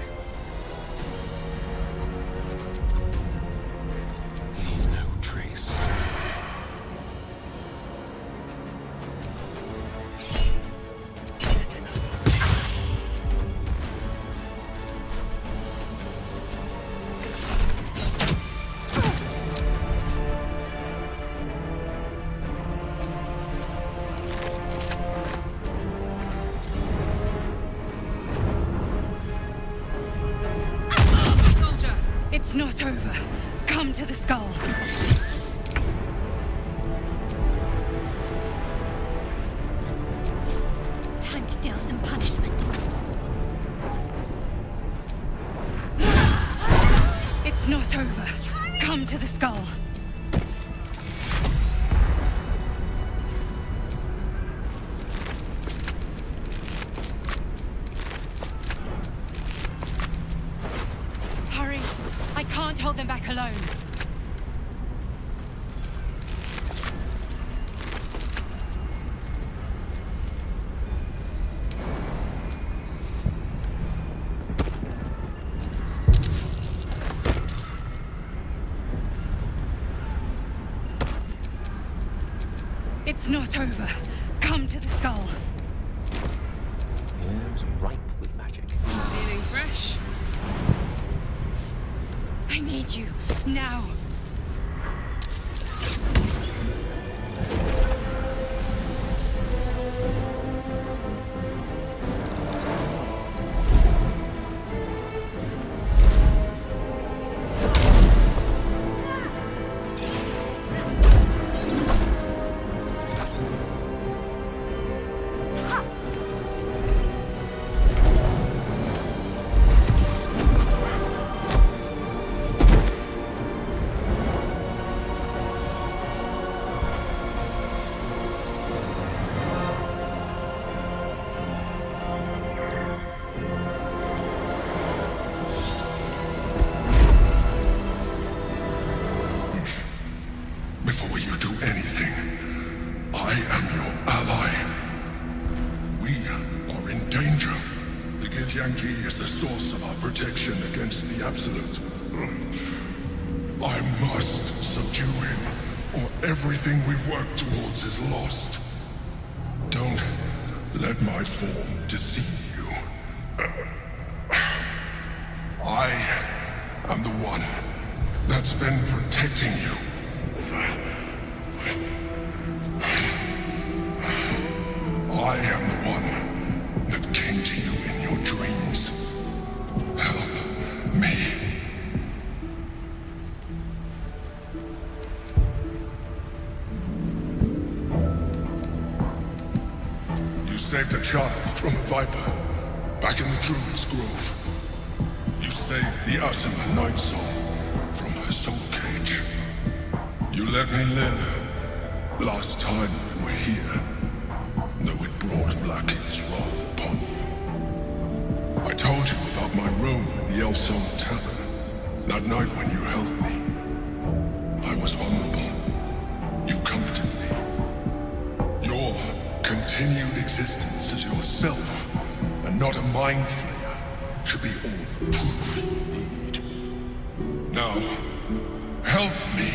It's not over. Come to the skull. Time to deal some punishment. It's not over. Come to the skull. Hurry! I can't hold them back alone. It's not over. Come to the skull. The air is ripe with magic. Feeling fresh? I need you. Now. Before you do anything, I am your ally. We are in danger. The Githyanki is the source of our protection against the Absolute. I must subdue him, or everything we've worked towards is lost. Don't let my form deceive you. I am the one that's been protecting you. I am the one that came to you in your dreams. Help me. You saved a child from a viper back in the Druid's Grove. You saved the Asima Night Soul from her soul cage. You let me live last time we were here, though it brought Blackheath's wrath upon you. I told you about my room in the Elsong Tavern that night when you held me. I was vulnerable. You comforted me. Your continued existence as yourself, and not a mind flayer, should be all the proof you need. Now, help me.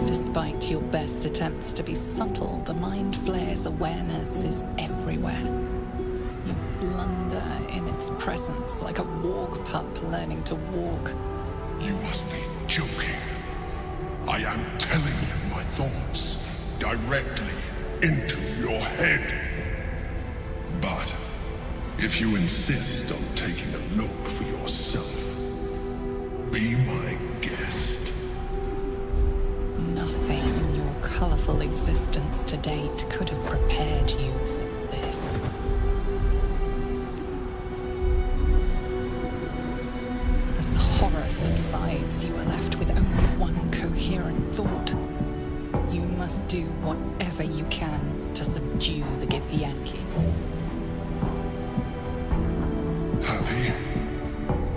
Despite your best attempts to be subtle, the Mind Flayer's awareness is everywhere. You blunder in its presence like a walk pup learning to walk. You must be joking. I am telling you my thoughts directly into your head. But if you insist on taking a look for yourself, be my guest. Nothing in your colorful existence to date could have prepared you for this. As the horror subsides, you are left with only one coherent thought. You must do whatever you can to subdue the Githyanki. Happy?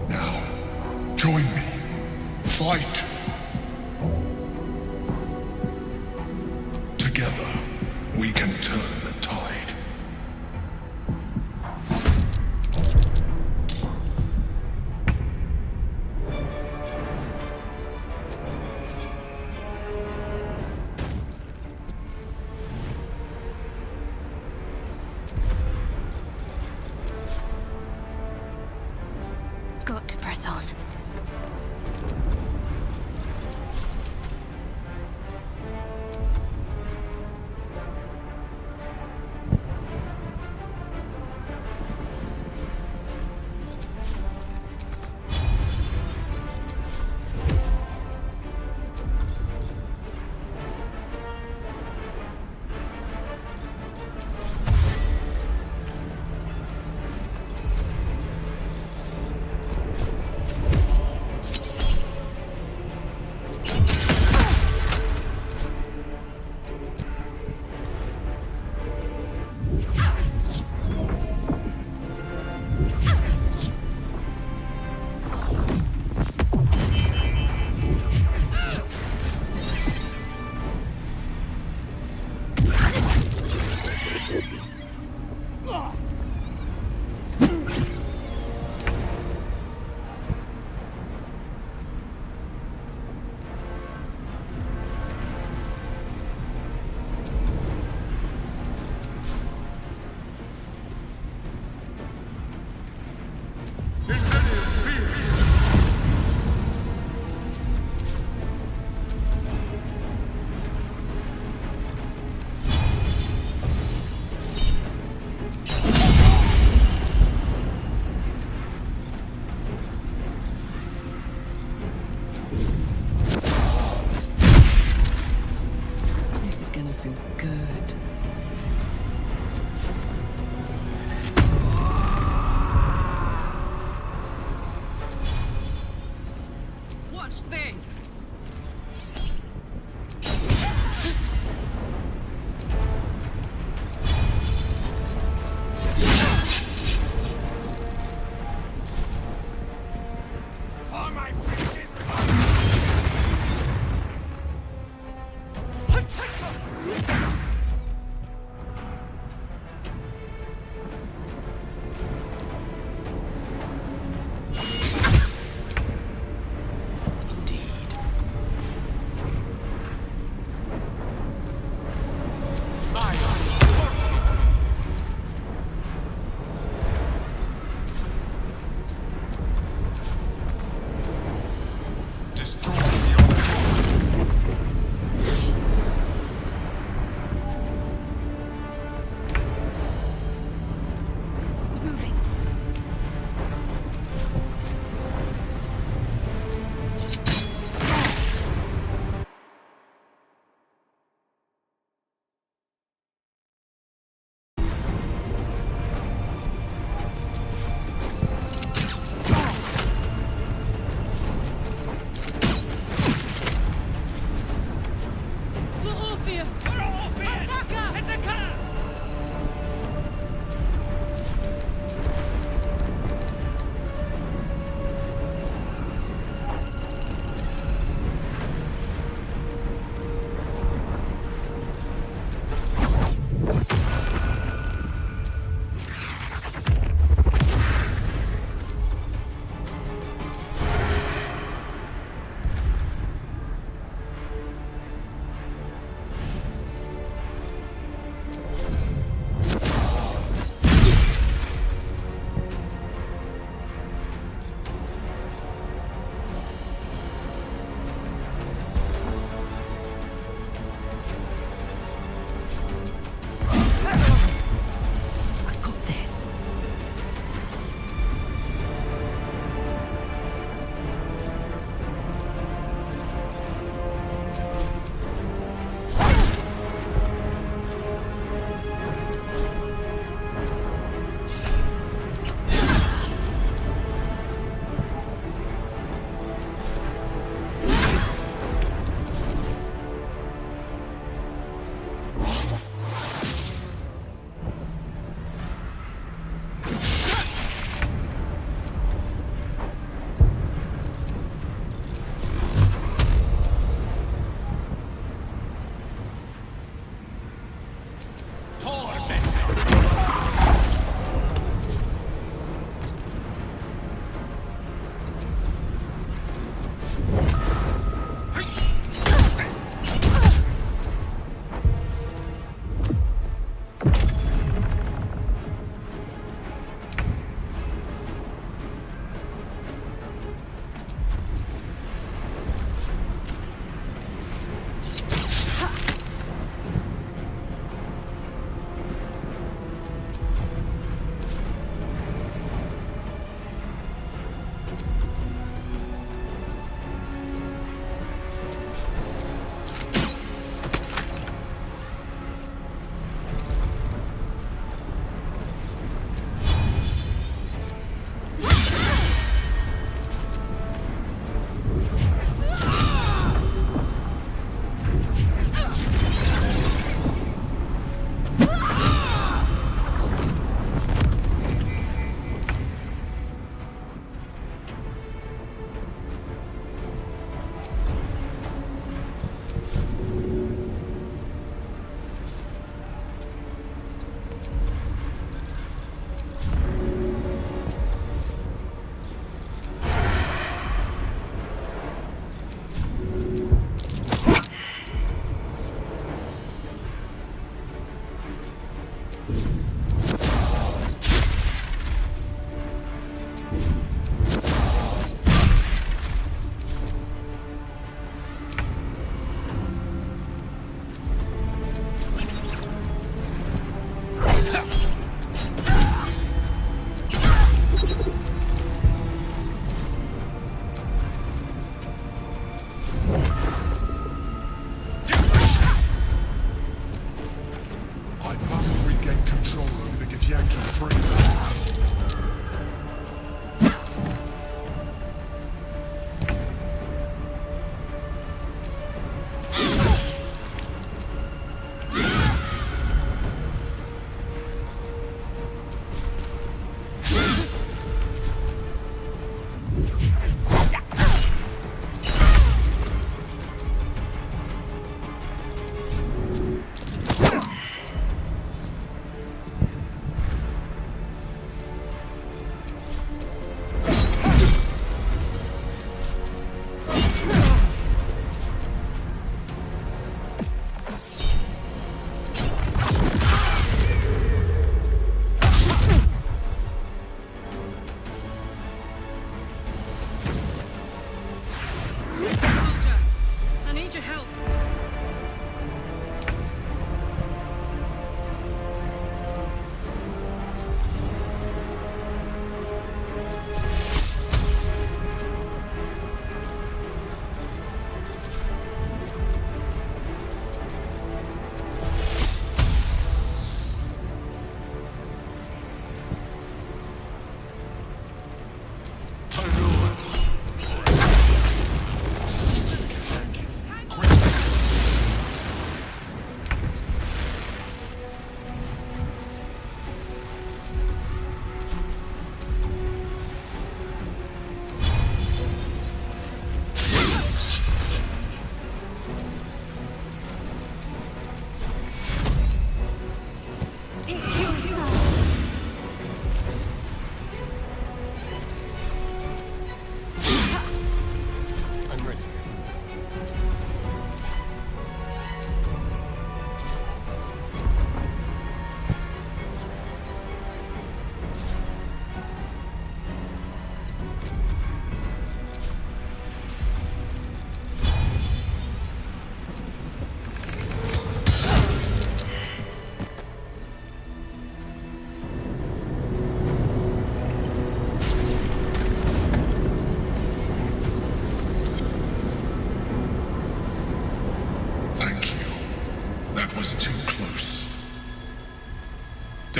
Now, join me. Fight! Together, we can turn the tide. Got to press on. will feel good. Watch this!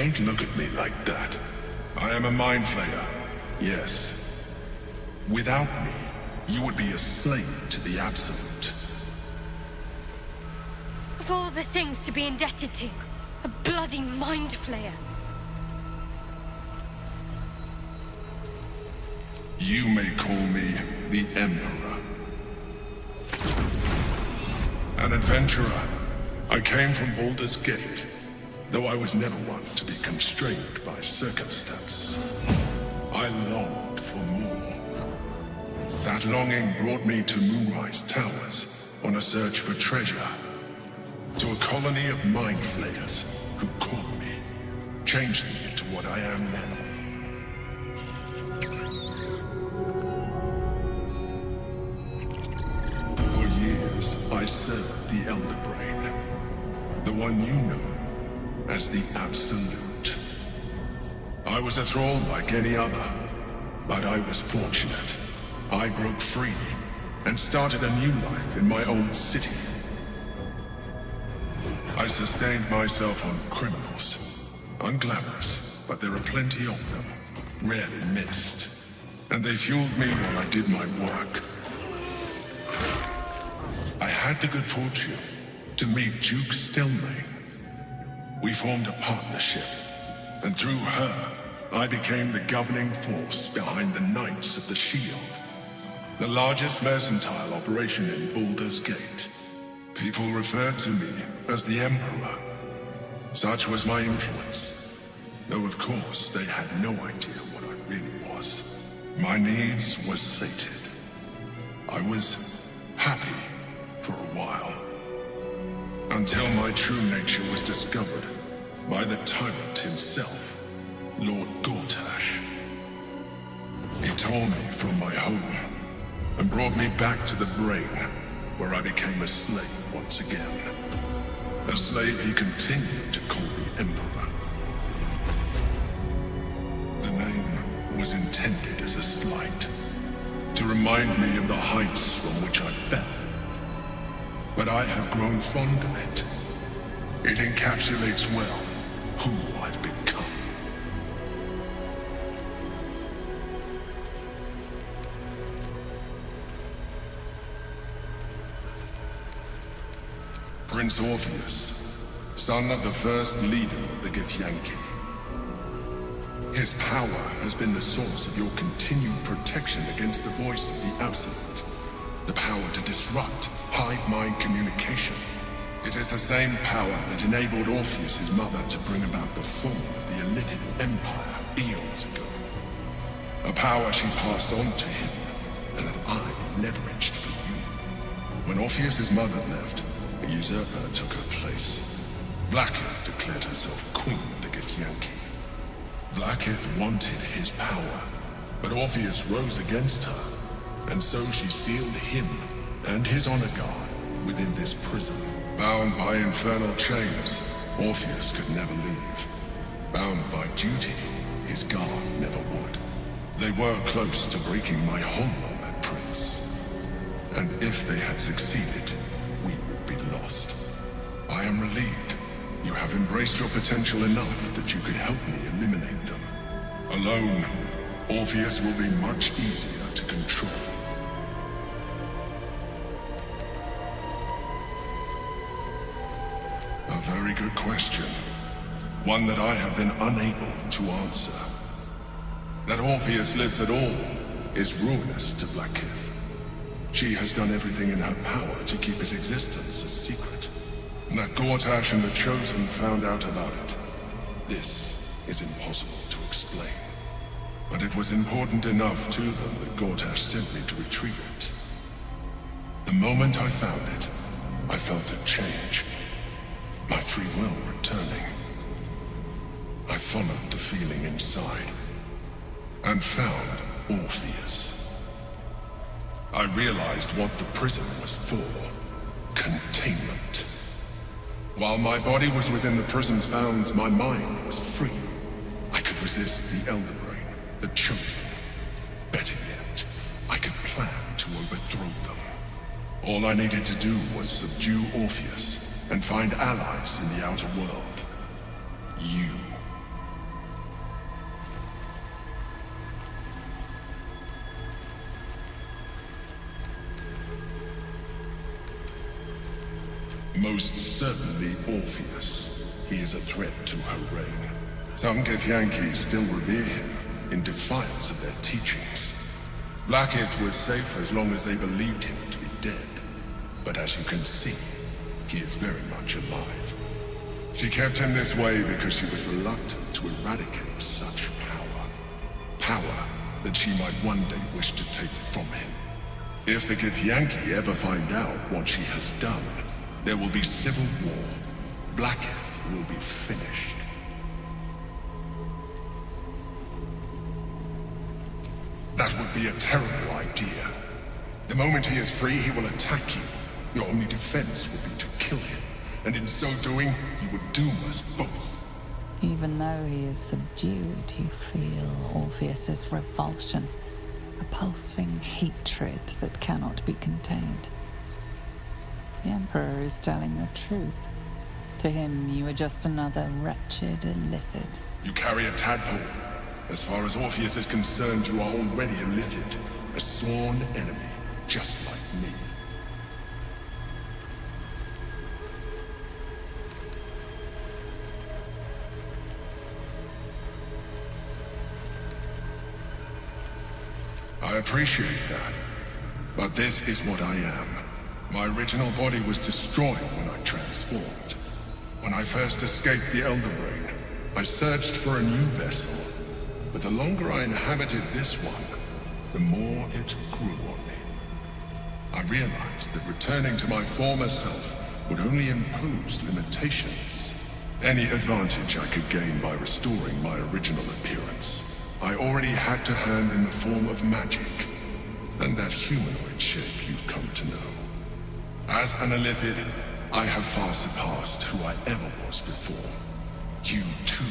Don't look at me like that. I am a mind flayer, yes. Without me, you would be a slave to the Absolute. Of all the things to be indebted to, a bloody mind flayer. You may call me the Emperor. An adventurer. I came from Baldur's Gate, though I was never one to be constrained by circumstance. I longed for more. That longing brought me to Moonrise Towers on a search for treasure. To a colony of mind flayers who caught me, changed me into what I am now. For years, I served the Elder Brain, the one you know as the Absolute. I was a thrall like any other, but I was fortunate. I broke free and started a new life in my old city. I sustained myself on criminals. Unglamorous, but there are plenty of them, rarely missed. And they fueled me while I did my work. I had the good fortune to meet Duke Stelmane. We formed a partnership, and through her, I became the governing force behind the Knights of the Shield, the largest mercantile operation in Baldur's Gate. People referred to me as the Emperor. Such was my influence, though of course they had no idea what I really was. My needs were sated. I was happy for a while, until my true nature was discovered by the tyrant himself, Lord Gortash. He tore me from my home and brought me back to the Brain, where I became a slave once again. A slave he continued to call the Emperor. The name was intended as a slight, to remind me of the heights from which I fell. But I have grown fond of it. It encapsulates well who I've become. Prince Orpheus, son of the first leader of the Githyanki. His power has been the source of your continued protection against the voice of the Absolute. The power to disrupt hive mind communication. It is the same power that enabled Orpheus's mother to bring about the fall of the Elitid Empire eons ago. A power she passed on to him, and that I leveraged for you. When Orpheus's mother left, a usurper took her place. Vlaakith declared herself queen of the Githyanki. Vlaakith wanted his power, but Orpheus rose against her, and so she sealed him and his honor guard within this prison. Bound by infernal chains, Orpheus could never leave. Bound by duty, his guard never would. They were close to breaking my hold on that prince. And if they had succeeded, we would be lost. I am relieved. You have embraced your potential enough that you could help me eliminate them. Alone, Orpheus will be much easier to control. A very good question. One that I have been unable to answer. That Orpheus lives at all is ruinous to Vlaakith. She has done everything in her power to keep his existence a secret. That Gortash and the Chosen found out about it. This is impossible to explain. But it was important enough to them that Gortash sent me to retrieve it. The moment I found it, I felt a change. My free will returning. I followed the feeling inside and found Orpheus. I realized what the prison was for. Containment. While my body was within the prison's bounds, my mind was free. I could resist the Elder Brain, the Chosen. Better yet, I could plan to overthrow them. All I needed to do was subdue Orpheus and find allies in the outer world. You. Most certainly Orpheus. He is a threat to her reign. Some Githyanki still revere him, in defiance of their teachings. Blackith was safe as long as they believed him to be dead. But as you can see, he is very much alive. She kept him this way because she was reluctant to eradicate such power. Power that she might one day wish to take from him. If the Githyanki ever find out what she has done, there will be civil war. Blackith will be finished. That would be a terrible idea. The moment he is free, he will attack you. Your only defense would be to kill him. And in so doing, you would doom us both. Even though he is subdued, you feel Orpheus's revulsion. A pulsing hatred that cannot be contained. The Emperor is telling the truth. To him, you are just another wretched illithid. You carry a tadpole. As far as Orpheus is concerned, you are already a illithid. A sworn enemy, just like me. I appreciate that. But this is what I am. My original body was destroyed when I transformed. When I first escaped the Elder Brain, I searched for a new vessel. But the longer I inhabited this one, the more it grew on me. I realized that returning to my former self would only impose limitations. Any advantage I could gain by restoring my original appearance, I already had to earn in the form of magic, and that humanoid shape you've come to know. As an illithid, I have far surpassed who I ever was before. You, too,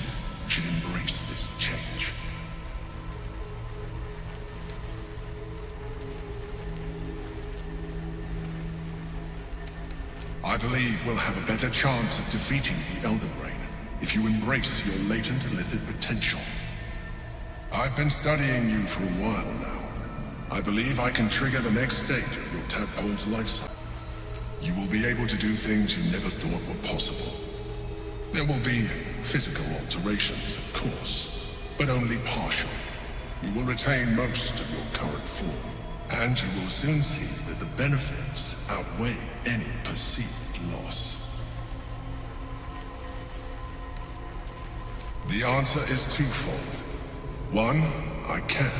should embrace this change. I believe we'll have a better chance of defeating the Elder Brain if you embrace your latent illithid potential. I've been studying you for a while now. I believe I can trigger the next stage of your tadpole's life cycle. You will be able to do things you never thought were possible. There will be physical alterations, of course, but only partial. You will retain most of your current form, and you will soon see that the benefits outweigh any perceived loss. The answer is twofold. One, I can,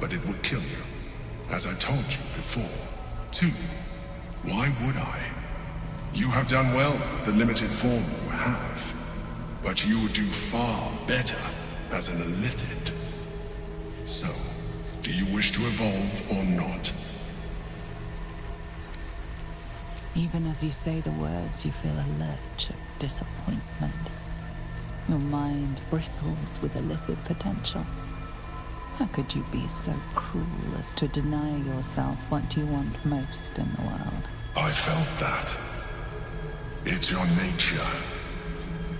but it would kill you, as I told you before. Two, why would I? You have done well with the limited form you have, but you would do far better as an illithid. So, do you wish to evolve or not? Even as you say the words, you feel a lurch of disappointment. Your mind bristles with illithid potential. How could you be so cruel as to deny yourself what you want most in the world? I felt that. It's your nature.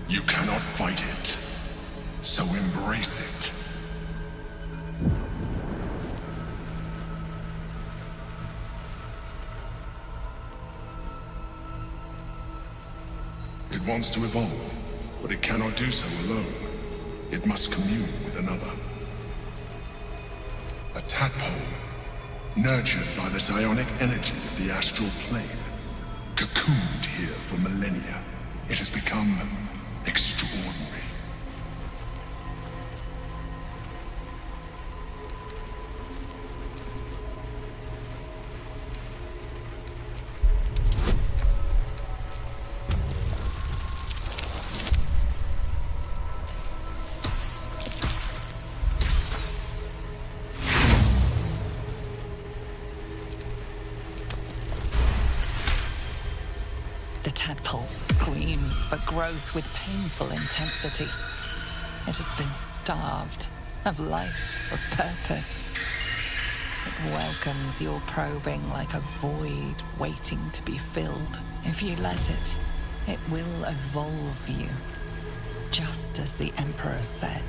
You cannot fight it. So embrace it. It wants to evolve, but it cannot do so alone. It must commune with another. A tadpole, nurtured by the psionic energy of the astral plane, cocooned here for millennia. It has become extraordinary. The tadpole screams for growth with painful intensity. It has been starved of life, of purpose. It welcomes your probing like a void waiting to be filled. If you let it, it will evolve you, just as the Emperor said.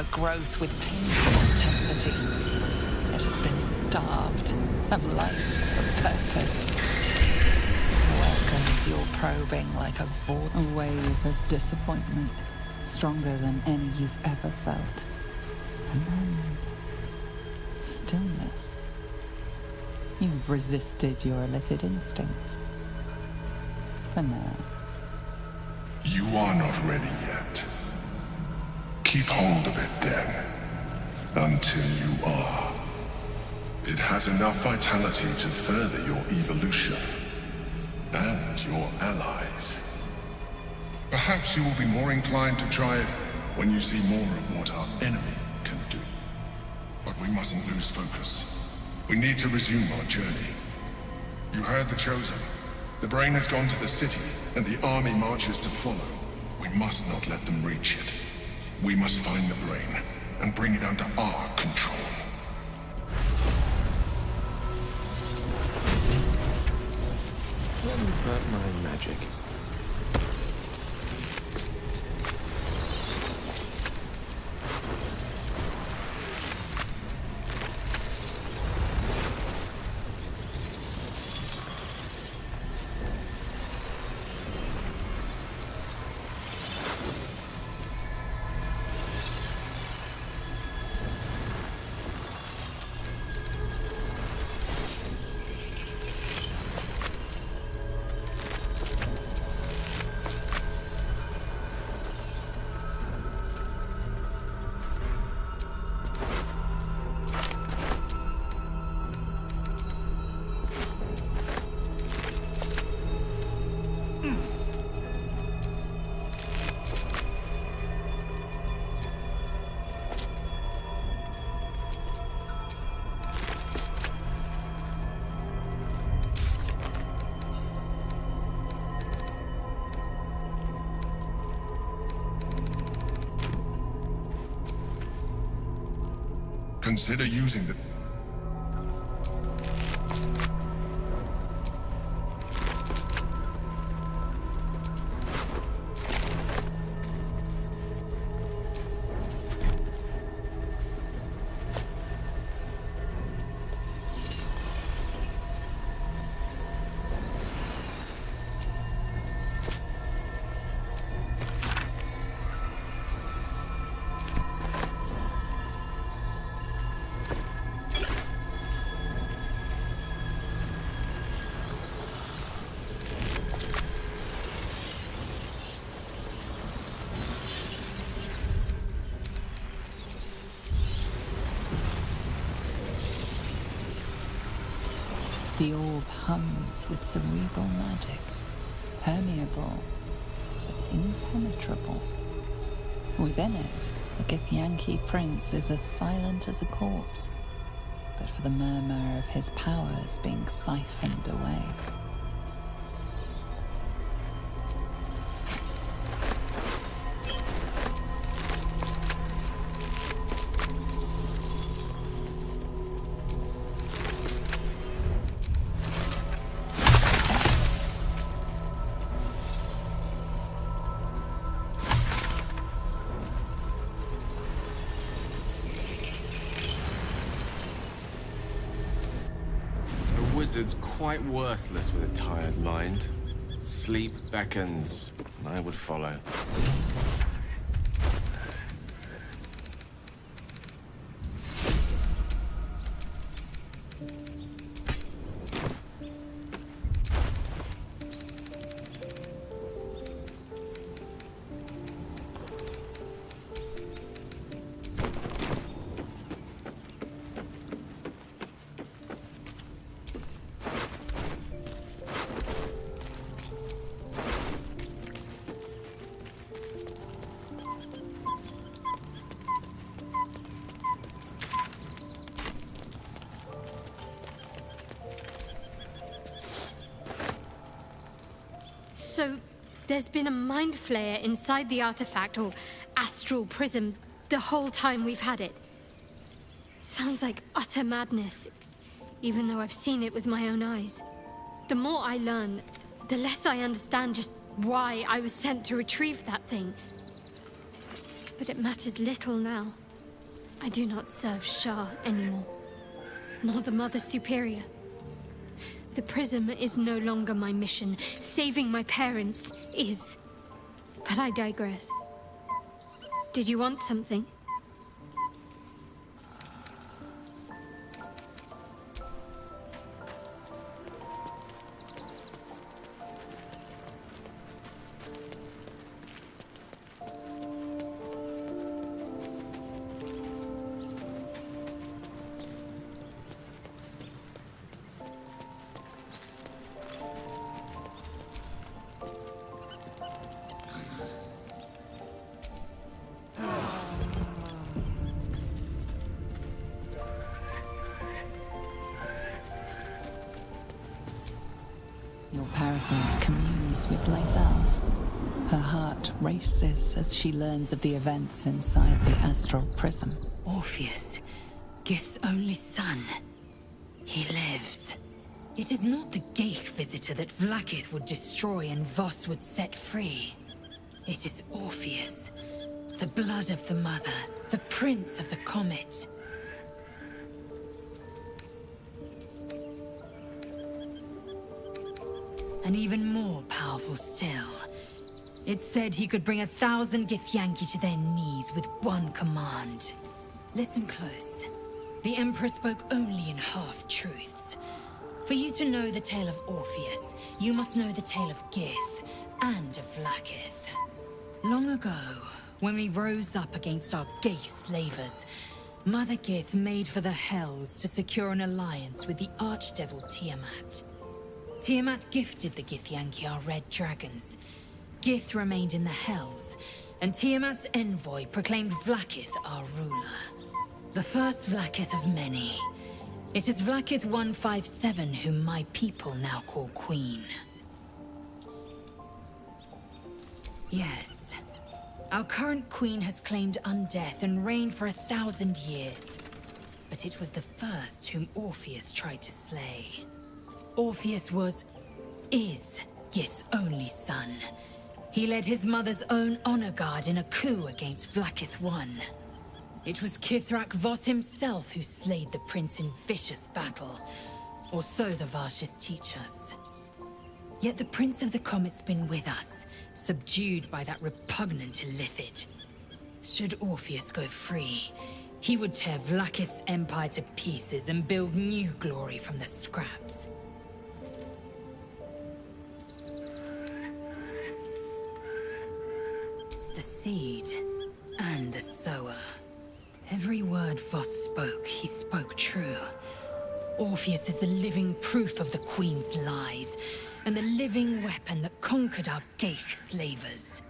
for growth with painful intensity. It has been starved of life, of purpose. Welcomes your probing like a wave of disappointment, stronger than any you've ever felt. And then stillness. You've resisted your illicit instincts. For now. You are not ready yet. Keep hold of it then, until you are. It has enough vitality to further your evolution, and your allies. Perhaps you will be more inclined to try it when you see more of what our enemy can do. But we mustn't lose focus. We need to resume our journey. You heard the Chosen. The brain has gone to the city, and the army marches to follow. We must not let them reach it. We must find the brain, and bring it under our control. Let me burn my magic. Consider using the... The orb hums with cerebral magic, permeable, but impenetrable. Within it, the Githyanki prince is as silent as a corpse, but for the murmur of his powers being siphoned away. Wizard's quite worthless with a tired mind. Sleep beckons, and I would follow. So, there's been a mind flayer inside the artifact, or astral prism, the whole time we've had it. Sounds like utter madness, even though I've seen it with my own eyes. The more I learn, the less I understand just why I was sent to retrieve that thing. But it matters little now. I do not serve Shah anymore, nor the Mother Superior. The prism is no longer my mission. Saving my parents is. But I digress. Did you want something? Your parasite communes with Lyselle's. Her heart races as she learns of the events inside the astral prism. Orpheus, Gith's only son. He lives. It is not the Ghaik visitor that Vlaakith would destroy and Voss would set free. It is Orpheus, the blood of the mother, the prince of the comet. And even more powerful still. It said he could bring 1,000 Githyanki to their knees with one command. Listen close. The Emperor spoke only in half-truths. For you to know the tale of Orpheus, you must know the tale of Gith and of Vlaakith. Long ago, when we rose up against our Ghaik slavers, Mother Gith made for the Hells to secure an alliance with the Archdevil Tiamat. Tiamat gifted the Githyanki our red dragons. Gith remained in the Hells, and Tiamat's envoy proclaimed Vlaakith our ruler. The first Vlaakith of many. It is Vlaakith 157 whom my people now call Queen. Yes, our current queen has claimed undeath and reigned for 1,000 years. But it was the first whom Orpheus tried to slay. Orpheus is Gith's only son. He led his mother's own honor guard in a coup against Vlaakith I. It was Kithrak Voss himself who slayed the prince in vicious battle, or so the Varshas teach us. Yet the Prince of the Comet's been with us, subdued by that repugnant illithid. Should Orpheus go free, he would tear Vlaakith's empire to pieces and build new glory from the scraps. The seed and the sower. Every word Voss spoke, he spoke true. Orpheus is the living proof of the Queen's lies, and the living weapon that conquered our Ghaik slavers.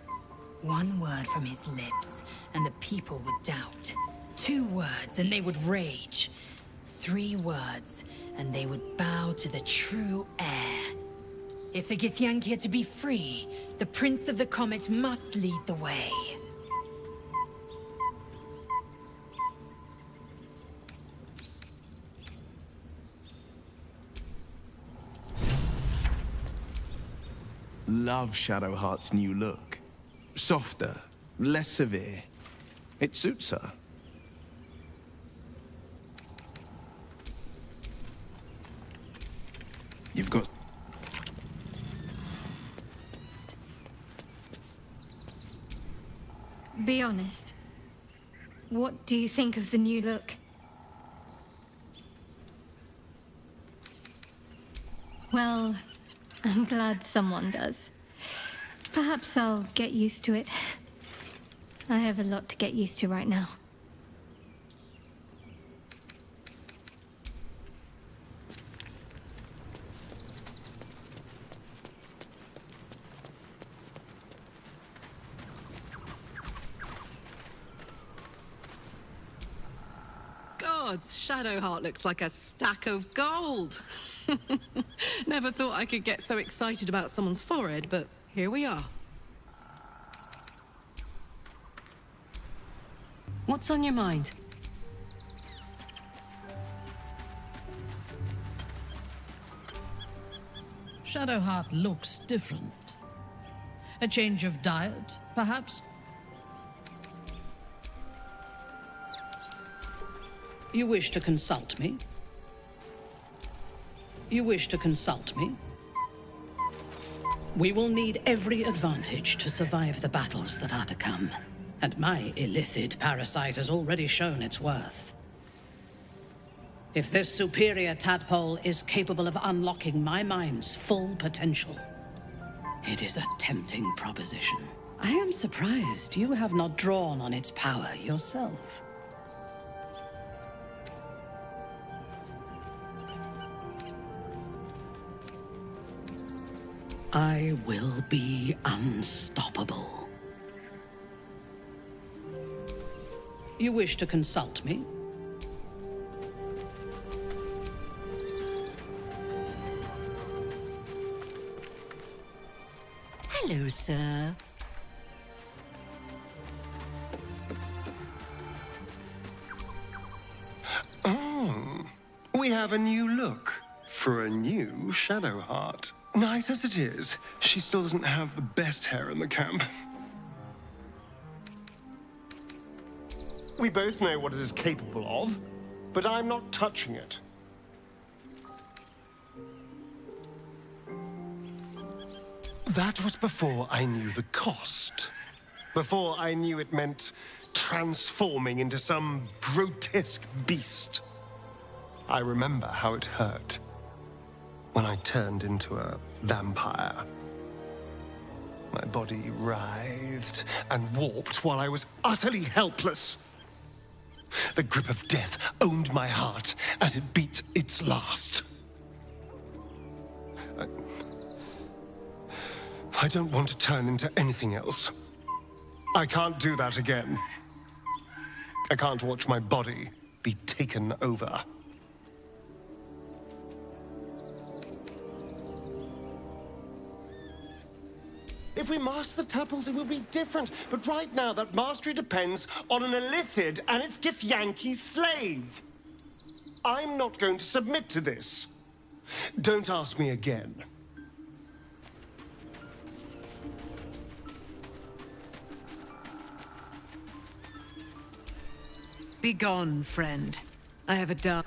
One word from his lips, and the people would doubt. 2 words, and they would rage. 3 words, and they would bow to the true heir. If the Githyanki are to be free, the Prince of the Comet must lead the way. Love Shadowheart's new look. Softer, less severe. It suits her. You've got... Be honest. What do you think of the new look? Well, I'm glad someone does. Perhaps I'll get used to it. I have a lot to get used to right now. Gods, Shadowheart looks like a stack of gold. Never thought I could get so excited about someone's forehead, but here we are. What's on your mind? Shadowheart looks different. A change of diet, perhaps? You wish to consult me? You wish to consult me? We will need every advantage to survive the battles that are to come. And my illithid parasite has already shown its worth. If this superior tadpole is capable of unlocking my mind's full potential, it is a tempting proposition. I am surprised you have not drawn on its power yourself. I will be unstoppable. You wish to consult me? Hello, sir. Oh, we have a new look for a new Shadowheart. Nice as it is, she still doesn't have the best hair in the camp. We both know what it is capable of, but I'm not touching it. That was before I knew the cost. Before I knew it meant transforming into some grotesque beast. I remember how it hurt when I turned into a vampire. My body writhed and warped while I was utterly helpless. The grip of death owned my heart as it beat its last. I don't want to turn into anything else. I can't do that again. I can't watch my body be taken over. If we master the tadpoles, it will be different. But right now, that mastery depends on an illithid and its Githyanki slave. I'm not going to submit to this. Don't ask me again. Begone, friend. I have a dark...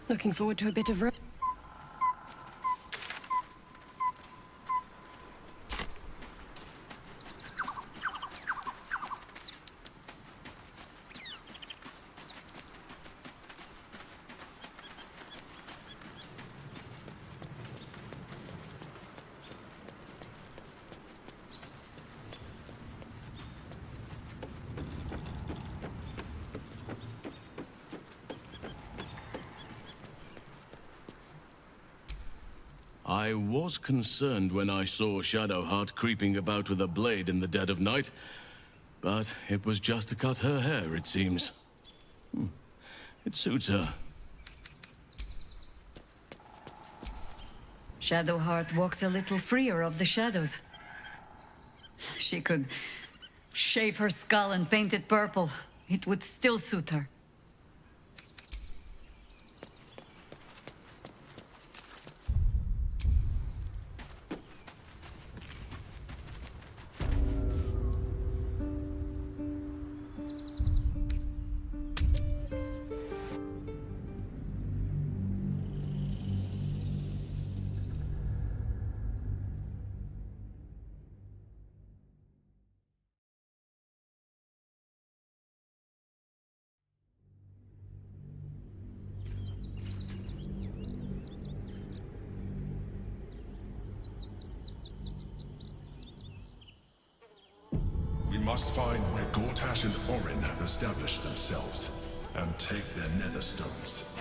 Looking forward to a bit of... I was concerned when I saw Shadowheart creeping about with a blade in the dead of night, but it was just to cut her hair, it seems. It suits her. Shadowheart walks a little freer of the shadows. She could shave her skull and paint it purple. It would still suit her. We must find where Gortash and Orin have established themselves, and take their nether stones.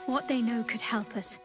What they know could help us.